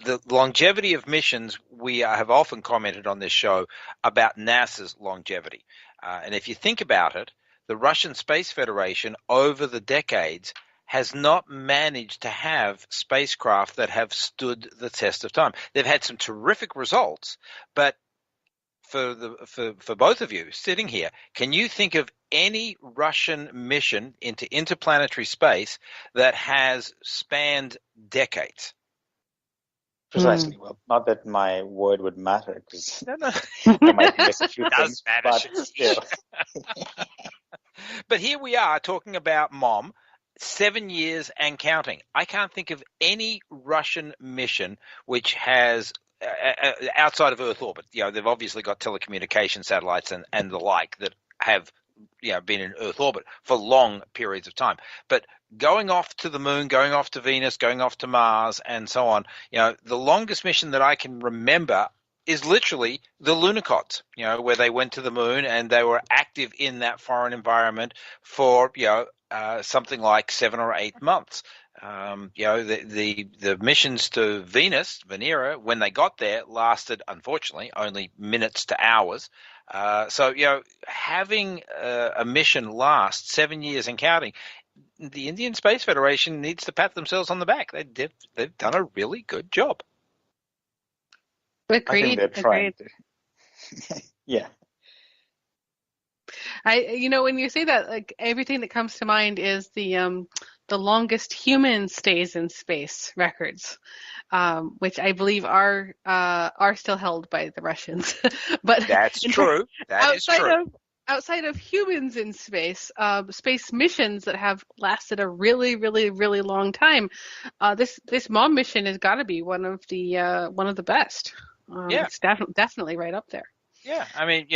the longevity of missions, we have often commented on this show about NASA's longevity. And if you think about it, the Russian Space Federation over the decades has not managed to have spacecraft that have stood the test of time. They've had some terrific results, but for both of you sitting here, can you think of any Russian mission into interplanetary space that has spanned decades? Precisely. Well, not that my word would matter, because No. I might miss a few It does things, matter. but still. But here we are talking about MOM, 7 years and counting. I can't think of any Russian mission which has, outside of Earth orbit, they've obviously got telecommunication satellites and the like that have been in Earth orbit for long periods of time. But going off to the moon, going off to Venus, going off to Mars, and so on, the longest mission that I can remember is literally the Lunokhod, where they went to the moon and they were active in that foreign environment for, something like 7 or 8 months. The missions to Venus, Venera, when they got there, lasted, unfortunately, only minutes to hours. So having a mission last 7 years and counting, the Indian Space Federation needs to pat themselves on the back. They've done a really good job. I think they're trying to. Yeah. When you say that, like, everything that comes to mind is the longest human stays in space records, which I believe are still held by the Russians. But that's true. That is true. Outside of humans in space, space missions that have lasted a really, really, really long time, this MOM mission has got to be one of the best. It's definitely right up there. Yeah, I mean,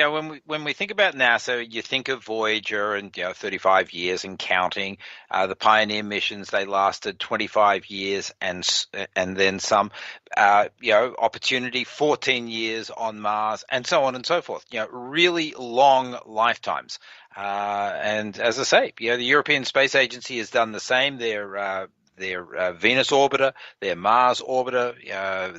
when we think about NASA, you think of Voyager and 35 years and counting. The Pioneer missions, they lasted 25 years and then some. Opportunity, 14 years on Mars, and so on and so forth. Really long lifetimes. And as I say, the European Space Agency has done the same. Their Venus orbiter, their Mars orbiter,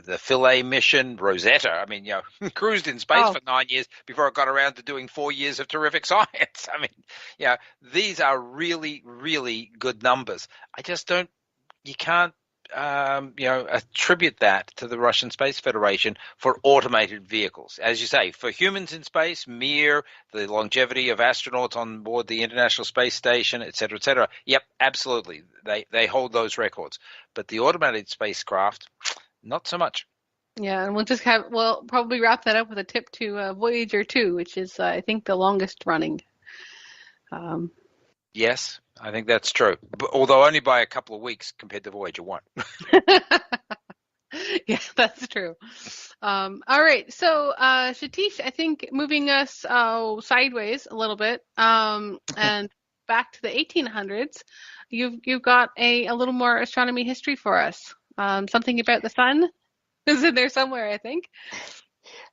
the Philae mission, Rosetta. I mean, cruised in space for 9 years before it got around to doing 4 years of terrific science. I mean, these are really, really good numbers. I just don't. You can't, attribute that to the Russian Space Federation for automated vehicles. As you say, for humans in space, Mir, the longevity of astronauts on board the International Space Station, et cetera, yep, absolutely. They hold those records. But the automated spacecraft, not so much. Yeah, and we'll probably wrap that up with a tip to Voyager 2, which is, I think, the longest running. Yes, I think that's true, although only by a couple of weeks compared to Voyager 1. Yeah, that's true. All right, so Satish, I think moving us sideways a little bit and back to the 1800s, you've got a little more astronomy history for us. Something about the sun is in there somewhere, I think.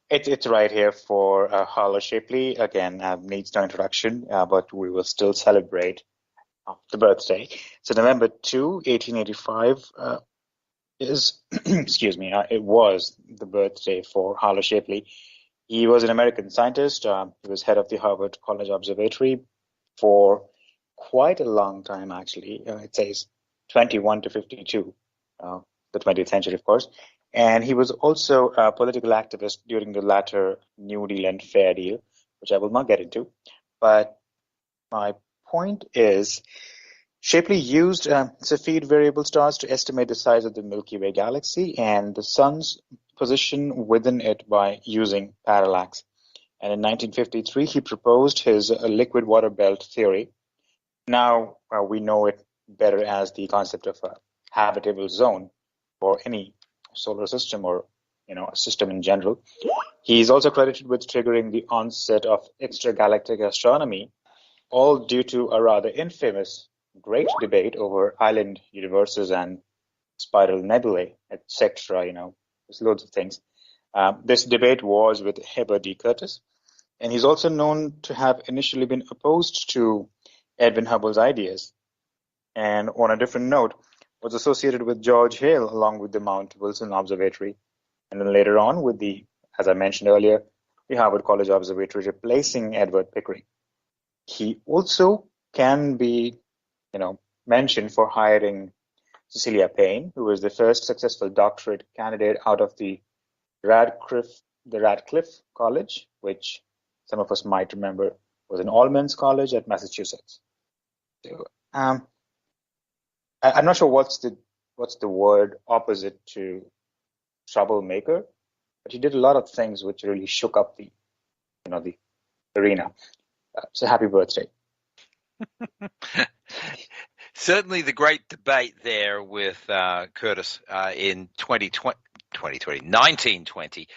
It's right here for Harlow Shapley. Again, needs no introduction, but we will still celebrate the birthday. So November 2, 1885 is, excuse me, it was the birthday for Harlow Shapley. He was an American scientist. He was head of the Harvard College Observatory for quite a long time, actually. It says 21 to 52, the 20th century, of course. And he was also a political activist during the latter New Deal and Fair Deal, which I will not get into. But my point is, Shapley used Cepheid variable stars to estimate the size of the Milky Way galaxy and the sun's position within it by using parallax. And in 1953, he proposed his liquid water belt theory. Now we know it better as the concept of a habitable zone for any solar system or a system in general. He's also credited with triggering the onset of extragalactic astronomy, all due to a rather infamous great debate over island universes and spiral nebulae, etc. There's loads of things. This debate was with Heber D. Curtis, and he's also known to have initially been opposed to Edwin Hubble's ideas. And on a different note, was associated with George Hale along with the Mount Wilson Observatory, and then later on with as I mentioned earlier, the Harvard College Observatory replacing Edward Pickering. He also can be, mentioned for hiring Cecilia Payne, who was the first successful doctorate candidate out of the Radcliffe College, which some of us might remember was an all-men's college at Massachusetts. So, I'm not sure what's the word opposite to troublemaker, but he did a lot of things which really shook up the arena. So happy birthday. Certainly the great debate there with Curtis in 1920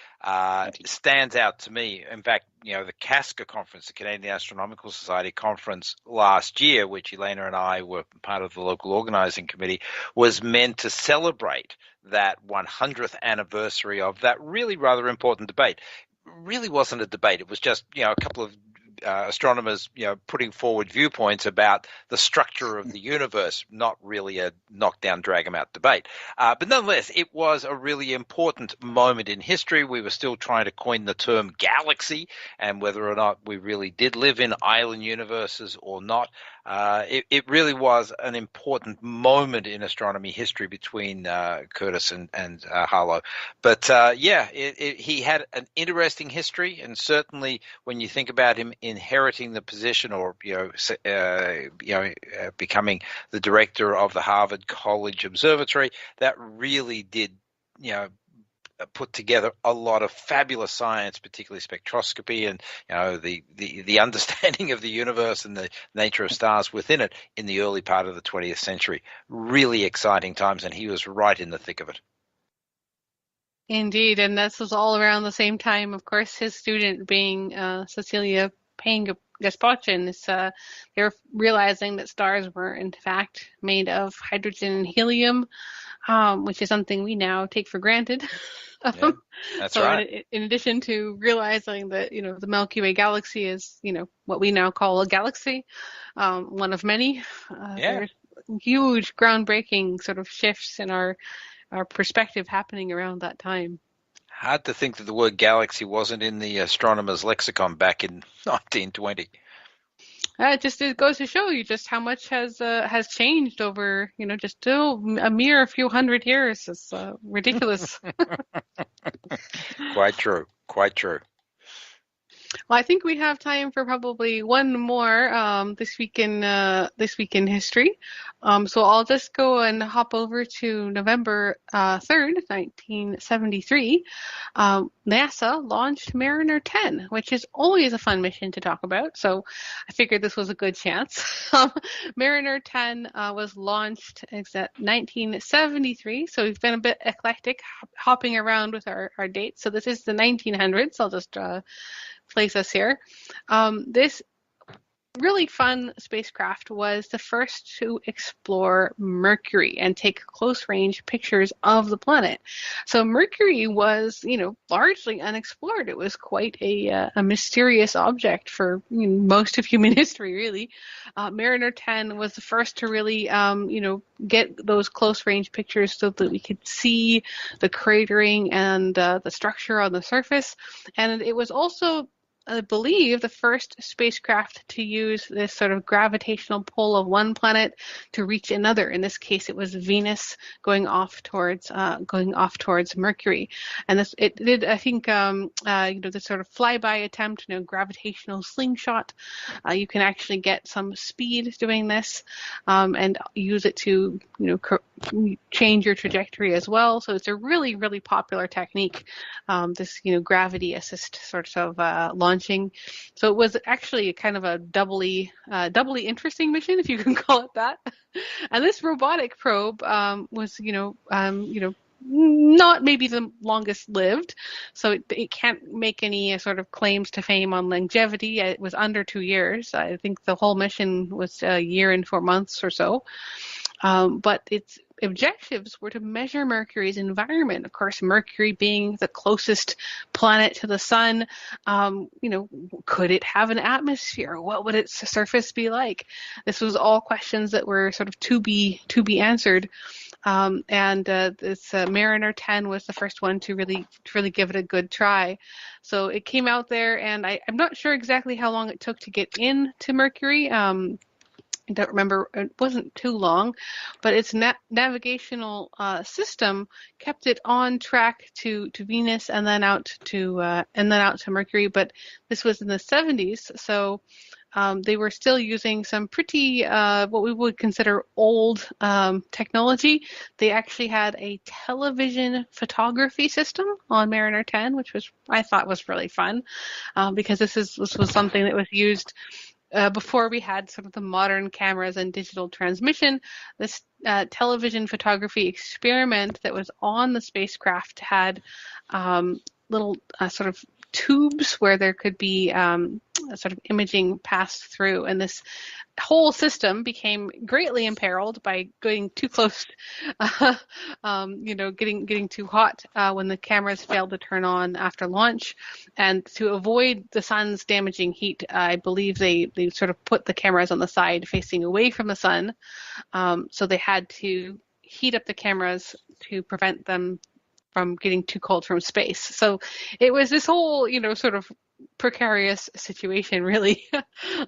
stands out to me. In fact, the CASCA conference, the Canadian Astronomical Society conference last year, which Elena and I were part of the local organizing committee, was meant to celebrate that 100th anniversary of that really rather important debate. It really wasn't a debate. It was just, a couple of astronomers, putting forward viewpoints about the structure of the universe, not really a knock-down, drag-em-out debate. But nonetheless, it was a really important moment in history. We were still trying to coin the term galaxy and whether or not we really did live in island universes or not. It really was an important moment in astronomy history between Curtis and Harlow. But he had an interesting history, and certainly when you think about him inheriting the position or becoming the director of the Harvard College Observatory, that really did put together a lot of fabulous science, particularly spectroscopy and the understanding of the universe and the nature of stars within it in the early part of the 20th century. Really exciting times, and he was right in the thick of it. Indeed, and this was all around the same time, of course, his student being Cecilia Payne-Gaspardin. They were realizing that stars were, in fact, made of hydrogen and helium, which is something we now take for granted. Yeah, that's right. In addition to realizing that, the Milky Way galaxy is, what we now call a galaxy, one of many, there's huge groundbreaking sort of shifts in our perspective happening around that time. Hard to think that the word galaxy wasn't in the astronomer's lexicon back in 1920. It goes to show you just how much has changed over, just a mere few hundred years. It's ridiculous. Quite true. Well, I think we have time for probably one more this week in history. So I'll just go and hop over to November 3rd, 1973. NASA launched Mariner 10, which is always a fun mission to talk about. So I figured this was a good chance. Mariner 10 was launched at 1973. So we've been a bit eclectic, hopping around with our dates. So this is the 1900s. I'll just place us here. This really fun spacecraft was the first to explore Mercury and take close-range pictures of the planet. So Mercury was, largely unexplored. It was quite a mysterious object for most of human history, really. Mariner 10 was the first to really, get those close-range pictures so that we could see the cratering and the structure on the surface. And it was also, I believe, the first spacecraft to use this sort of gravitational pull of one planet to reach another. In this case, it was Venus going off towards Mercury. And it did, I think, this sort of flyby attempt, gravitational slingshot. You can actually get some speed doing this, and use it to, change your trajectory as well. So it's a really, really popular technique. This, gravity assist sort of launching. So it was actually kind of a doubly interesting mission, if you can call it that. And this robotic probe was, not maybe the longest lived, so it can't make any sort of claims to fame on longevity. It was under 2 years. I think the whole mission was a year and 4 months or so. But its objectives were to measure Mercury's environment. Of course, Mercury being the closest planet to the sun, could it have an atmosphere? What would its surface be like? This was all questions that were sort of to be answered. This Mariner 10 was the first one to really give it a good try. So it came out there, and I'm not sure exactly how long it took to get into Mercury. I don't remember. It wasn't too long, but its navigational system kept it on track to Venus and then out to Mercury. But this was in the 70s, so they were still using some pretty, what we would consider old technology. They actually had a television photography system on Mariner 10, which I thought was really fun, because this was something that was used before we had some of the modern cameras and digital transmission. This television photography experiment that was on the spacecraft had little sort of tubes where there could be sort of imaging passed through, and this whole system became greatly imperiled by getting too close, getting too hot when the cameras failed to turn on after launch. And to avoid the sun's damaging heat, I believe they sort of put the cameras on the side facing away from the sun. So they had to heat up the cameras to prevent them from getting too cold from space. So it was this whole, sort of precarious situation, really,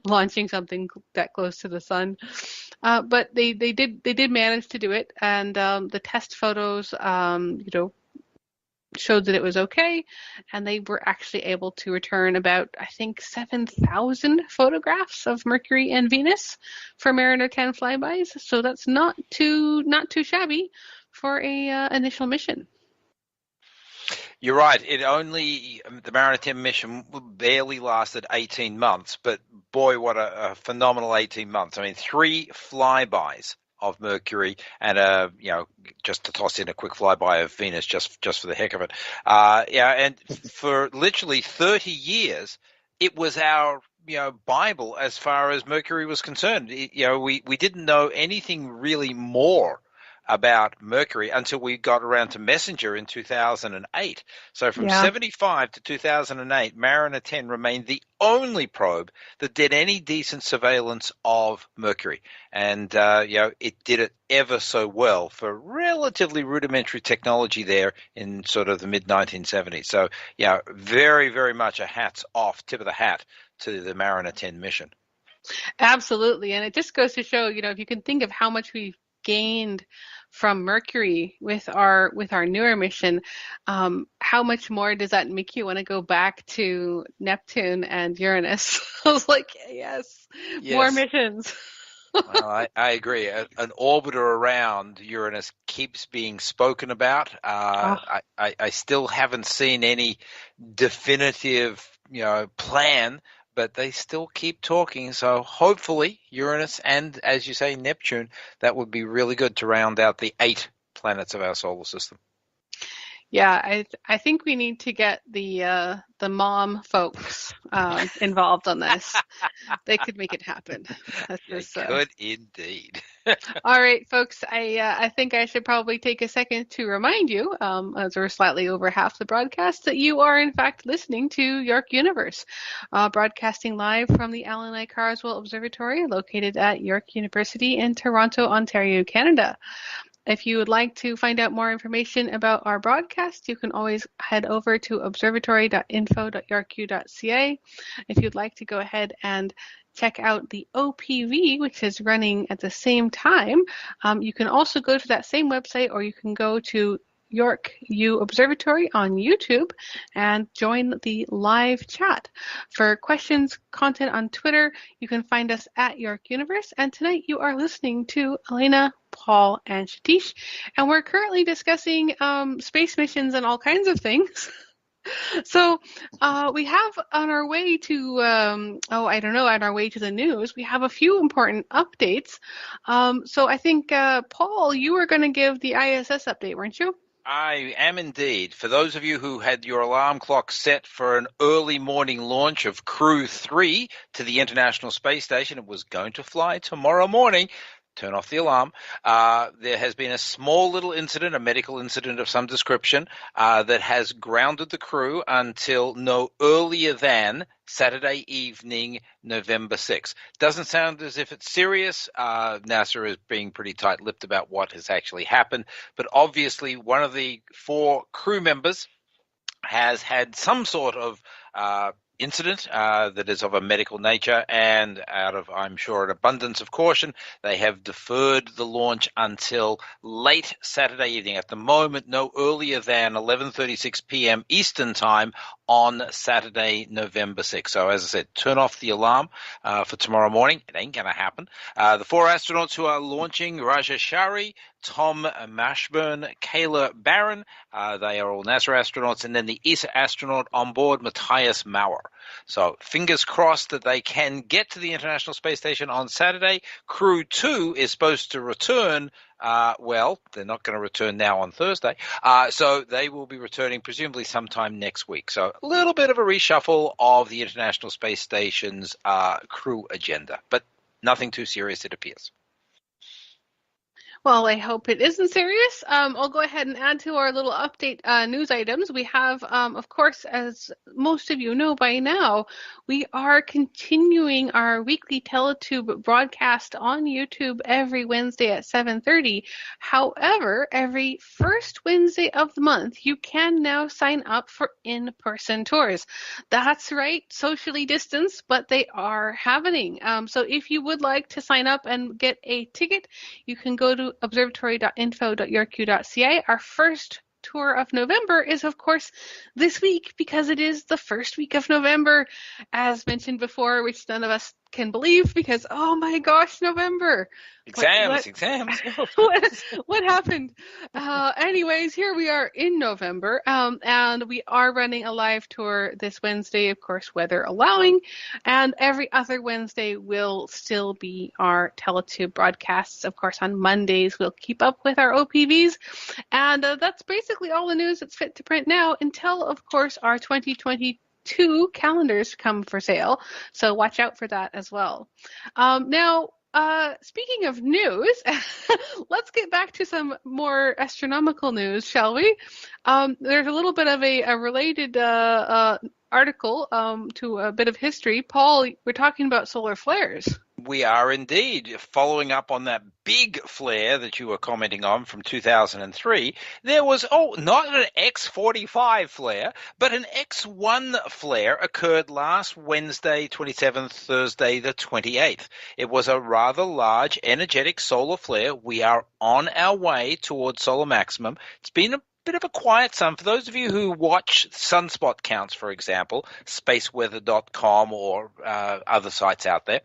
launching something that close to the sun. But they did manage to do it, and the test photos, showed that it was okay, and they were actually able to return about, I think, 7,000 photographs of Mercury and Venus for Mariner 10 flybys. So that's not too shabby for a initial mission. You're right. The Mariner 10 mission barely lasted 18 months, but boy, what a phenomenal 18 months. I mean, 3 flybys of Mercury and just to toss in a quick flyby of Venus just for the heck of it. And for literally 30 years, it was our Bible as far as Mercury was concerned. We didn't know anything really more about Mercury until we got around to Messenger in 2008. So from 75 to 2008, Mariner 10 remained the only probe that did any decent surveillance of Mercury. And, it did it ever so well for relatively rudimentary technology there in sort of the mid-1970s. So, very, very much a hats off, tip of the hat to the Mariner 10 mission. Absolutely. And it just goes to show, if you can think of how much we've gained from Mercury with our newer mission, how much more does that make you want to go back to Neptune and Uranus? I was like, yes. More missions. Well, I agree. An orbiter around Uranus keeps being spoken about. I still haven't seen any definitive plan, but they still keep talking. So hopefully Uranus and, as you say, Neptune, that would be really good to round out the 8 planets of our solar system. Yeah, I think we need to get the mom folks involved on this. They could make it happen. Could indeed. All right, folks, I think I should probably take a second to remind you, as we're slightly over half the broadcast, that you are in fact listening to York Universe, broadcasting live from the Allan and Carswell Observatory located at York University in Toronto, Ontario, Canada. If you would like to find out more information about our broadcast, you can always head over to observatory.info.yorku.ca. If you'd like to go ahead and check out the OPV, which is running at the same time, you can also go to that same website, or you can go to York U Observatory on YouTube and join the live chat. For questions, content on Twitter, you can find us at York Universe. And tonight you are listening to Elena, Paul, and Satish. And we're currently discussing space missions and all kinds of things. So we have on our way to, on our way to the news, we have a few important updates. So I think, Paul, you were going to give the ISS update, weren't you? I am indeed. For those of you who had your alarm clock set for an early morning launch of Crew 3 to the International Space Station, it was going to fly tomorrow morning. Turn off the alarm. There has been a small little incident, a medical incident of some description, that has grounded the crew until no earlier than Saturday evening, November 6th. Doesn't sound as if it's serious. NASA is being pretty tight-lipped about what has actually happened. But obviously, one of the 4 crew members has had some sort of incident that is of a medical nature, and out of, I'm sure, an abundance of caution, they have deferred the launch until late Saturday evening. At the moment, no earlier than 11:36 p.m. Eastern Time on Saturday, November 6th. So as I said, turn off the alarm for tomorrow morning. It ain't going to happen. The 4 astronauts who are launching, Raja Shari, Tom Mashburn, Kayla Barron, they are all NASA astronauts, and then the ESA astronaut on board, Matthias Maurer. So fingers crossed that they can get to the International Space Station on Saturday. Crew 2 is supposed to return. Well, they're not going to return now on Thursday, so they will be returning presumably sometime next week. So a little bit of a reshuffle of the International Space Station's crew agenda, but nothing too serious, it appears. Well, I hope it isn't serious. I'll go ahead and add to our little update news items. We have, of course, as most of you know by now, we are continuing our weekly Teletube broadcast on YouTube every Wednesday at 7:30. However, every first Wednesday of the month, you can now sign up for in-person tours. That's right, socially distanced, but they are happening. So if you would like to sign up and get a ticket, you can go to observatory.info.yorku.ca. Our first tour of November is, of course, this week because it is the first week of November, as mentioned before, which none of us can believe because, oh my gosh, November. Exams. What happened? Anyways, here we are in November, and we are running a live tour this Wednesday, of course, weather allowing, and every other Wednesday will still be our Teletube broadcasts. Of course, on Mondays, we'll keep up with our OPVs, and that's basically all the news that's fit to print now until, of course, our 2022 calendars come for sale, so watch out for that as well. Now, speaking of news, let's get back to some more astronomical news, shall we? There's a little bit of a related article to a bit of history. Paul, we're talking about solar flares. We are indeed. Following up on that big flare that you were commenting on from 2003, there was, not an X45 flare, but an X1 flare occurred last Wednesday, 27th, Thursday, the 28th. It was a rather large, energetic solar flare. We are on our way towards solar maximum. It's been a bit of a quiet sun. For those of you who watch sunspot counts, for example, spaceweather.com or other sites out there,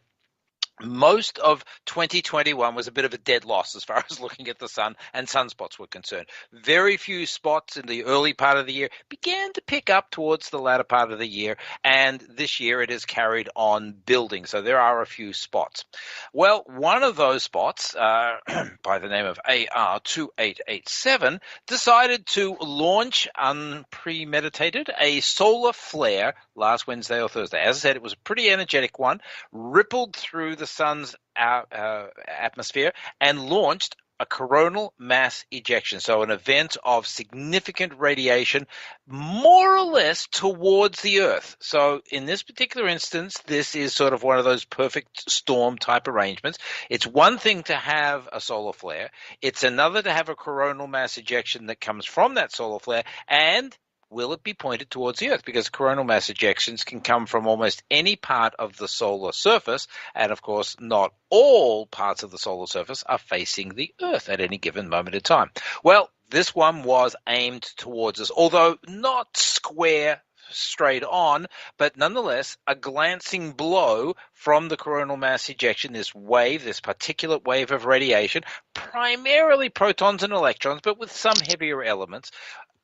most of 2021 was a bit of a dead loss as far as looking at the sun and sunspots were concerned. Very few spots in the early part of the year began to pick up towards the latter part of the year, and this year it has carried on building. So there are a few spots. Well, one of those spots, by the name of AR2887, decided to launch unpremeditated a solar flare last Wednesday or Thursday. As I said, it was a pretty energetic one, rippled through the sun's atmosphere and launched a coronal mass ejection, so an event of significant radiation more or less towards the Earth. So in this particular instance, this is sort of one of those perfect storm type arrangements. It's one thing to have a solar flare. It's another to have a coronal mass ejection that comes from that solar flare, and will it be pointed towards the Earth? Because coronal mass ejections can come from almost any part of the solar surface, and of course not all parts of the solar surface are facing the Earth at any given moment in time. Well, this one was aimed towards us, although not square straight on, but nonetheless a glancing blow from the coronal mass ejection, this wave, this particulate wave of radiation, primarily protons and electrons, but with some heavier elements,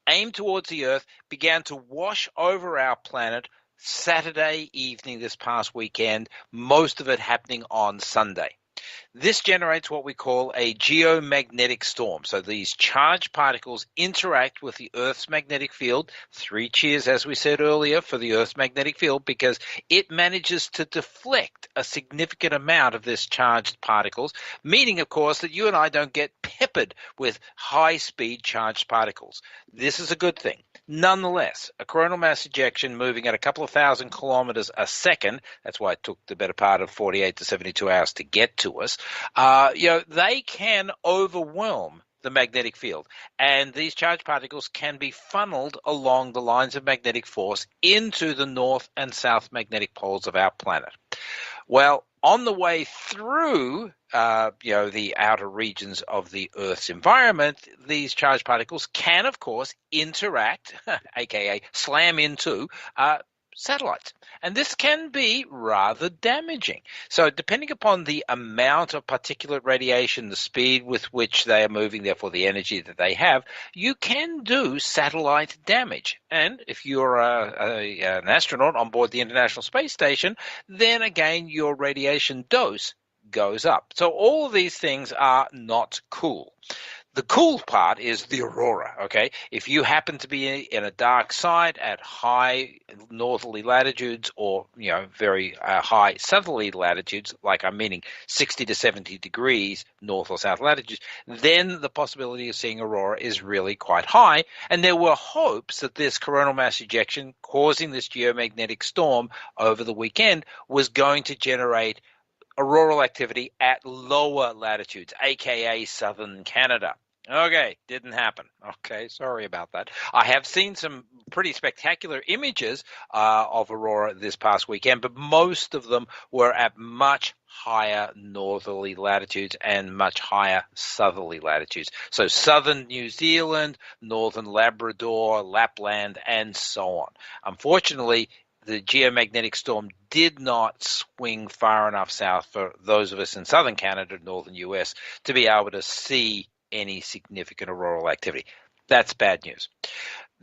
aimed towards the Earth, began to wash over our planet Saturday evening this past weekend, most of it happening on Sunday. This generates what we call a geomagnetic storm. So these charged particles interact with the Earth's magnetic field. 3 cheers, as we said earlier, for the Earth's magnetic field, because it manages to deflect a significant amount of this charged particles, meaning, of course, that you and I don't get peppered with high-speed charged particles. This is a good thing. Nonetheless, a coronal mass ejection moving at a couple of thousand kilometers a second, that's why it took the better part of 48 to 72 hours to get to us, they can overwhelm the magnetic field. And these charged particles can be funneled along the lines of magnetic force into the north and south magnetic poles of our planet. Well, on the way through, the outer regions of the Earth's environment, these charged particles can, of course, interact, aka slam into satellites. And this can be rather damaging. So depending upon the amount of particulate radiation, the speed with which they are moving, therefore the energy that they have, you can do satellite damage. And if you're an astronaut on board the International Space Station, then again your radiation dose goes up. So all of these things are not cool. The cool part is the aurora, okay? If you happen to be in a dark site at high northerly latitudes or, very high southerly latitudes, like I'm meaning 60 to 70 degrees north or south latitudes, then the possibility of seeing aurora is really quite high. And there were hopes that this coronal mass ejection causing this geomagnetic storm over the weekend was going to generate auroral activity at lower latitudes, aka southern Canada. Okay, didn't happen. Okay, sorry about that. I have seen some pretty spectacular images of aurora this past weekend, but most of them were at much higher northerly latitudes and much higher southerly latitudes. So southern New Zealand, northern Labrador, Lapland, and so on. Unfortunately, the geomagnetic storm did not swing far enough south for those of us in southern Canada, northern US, to be able to see any significant auroral activity. That's bad news.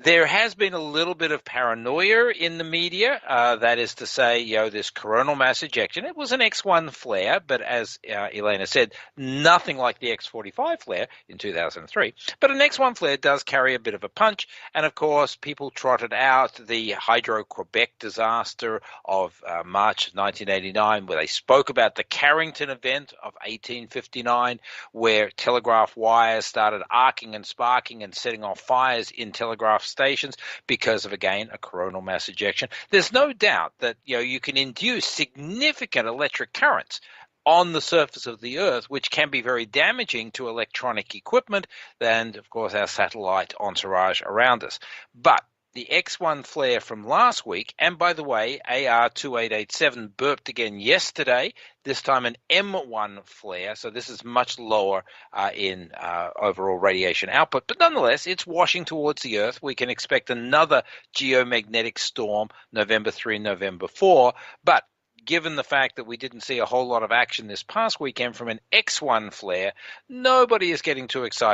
There has been a little bit of paranoia in the media, that is to say, this coronal mass ejection. It was an X1 flare, but as Elena said, nothing like the X45 flare in 2003. But an X1 flare does carry a bit of a punch, and of course, people trotted out the Hydro-Quebec disaster of March 1989, where they spoke about the Carrington event of 1859, where telegraph wires started arcing and sparking and setting off fires in telegraph stations because of, again, a coronal mass ejection. There's no doubt that you can induce significant electric currents on the surface of the Earth, which can be very damaging to electronic equipment and, of course, our satellite entourage around us. But the X1 flare from last week, and by the way, AR2887 burped again yesterday, this time an M1 flare, so this is much lower in overall radiation output. But nonetheless, it's washing towards the Earth. We can expect another geomagnetic storm November 3, November 4, but given the fact that we didn't see a whole lot of action this past weekend from an X1 flare, nobody is getting too excited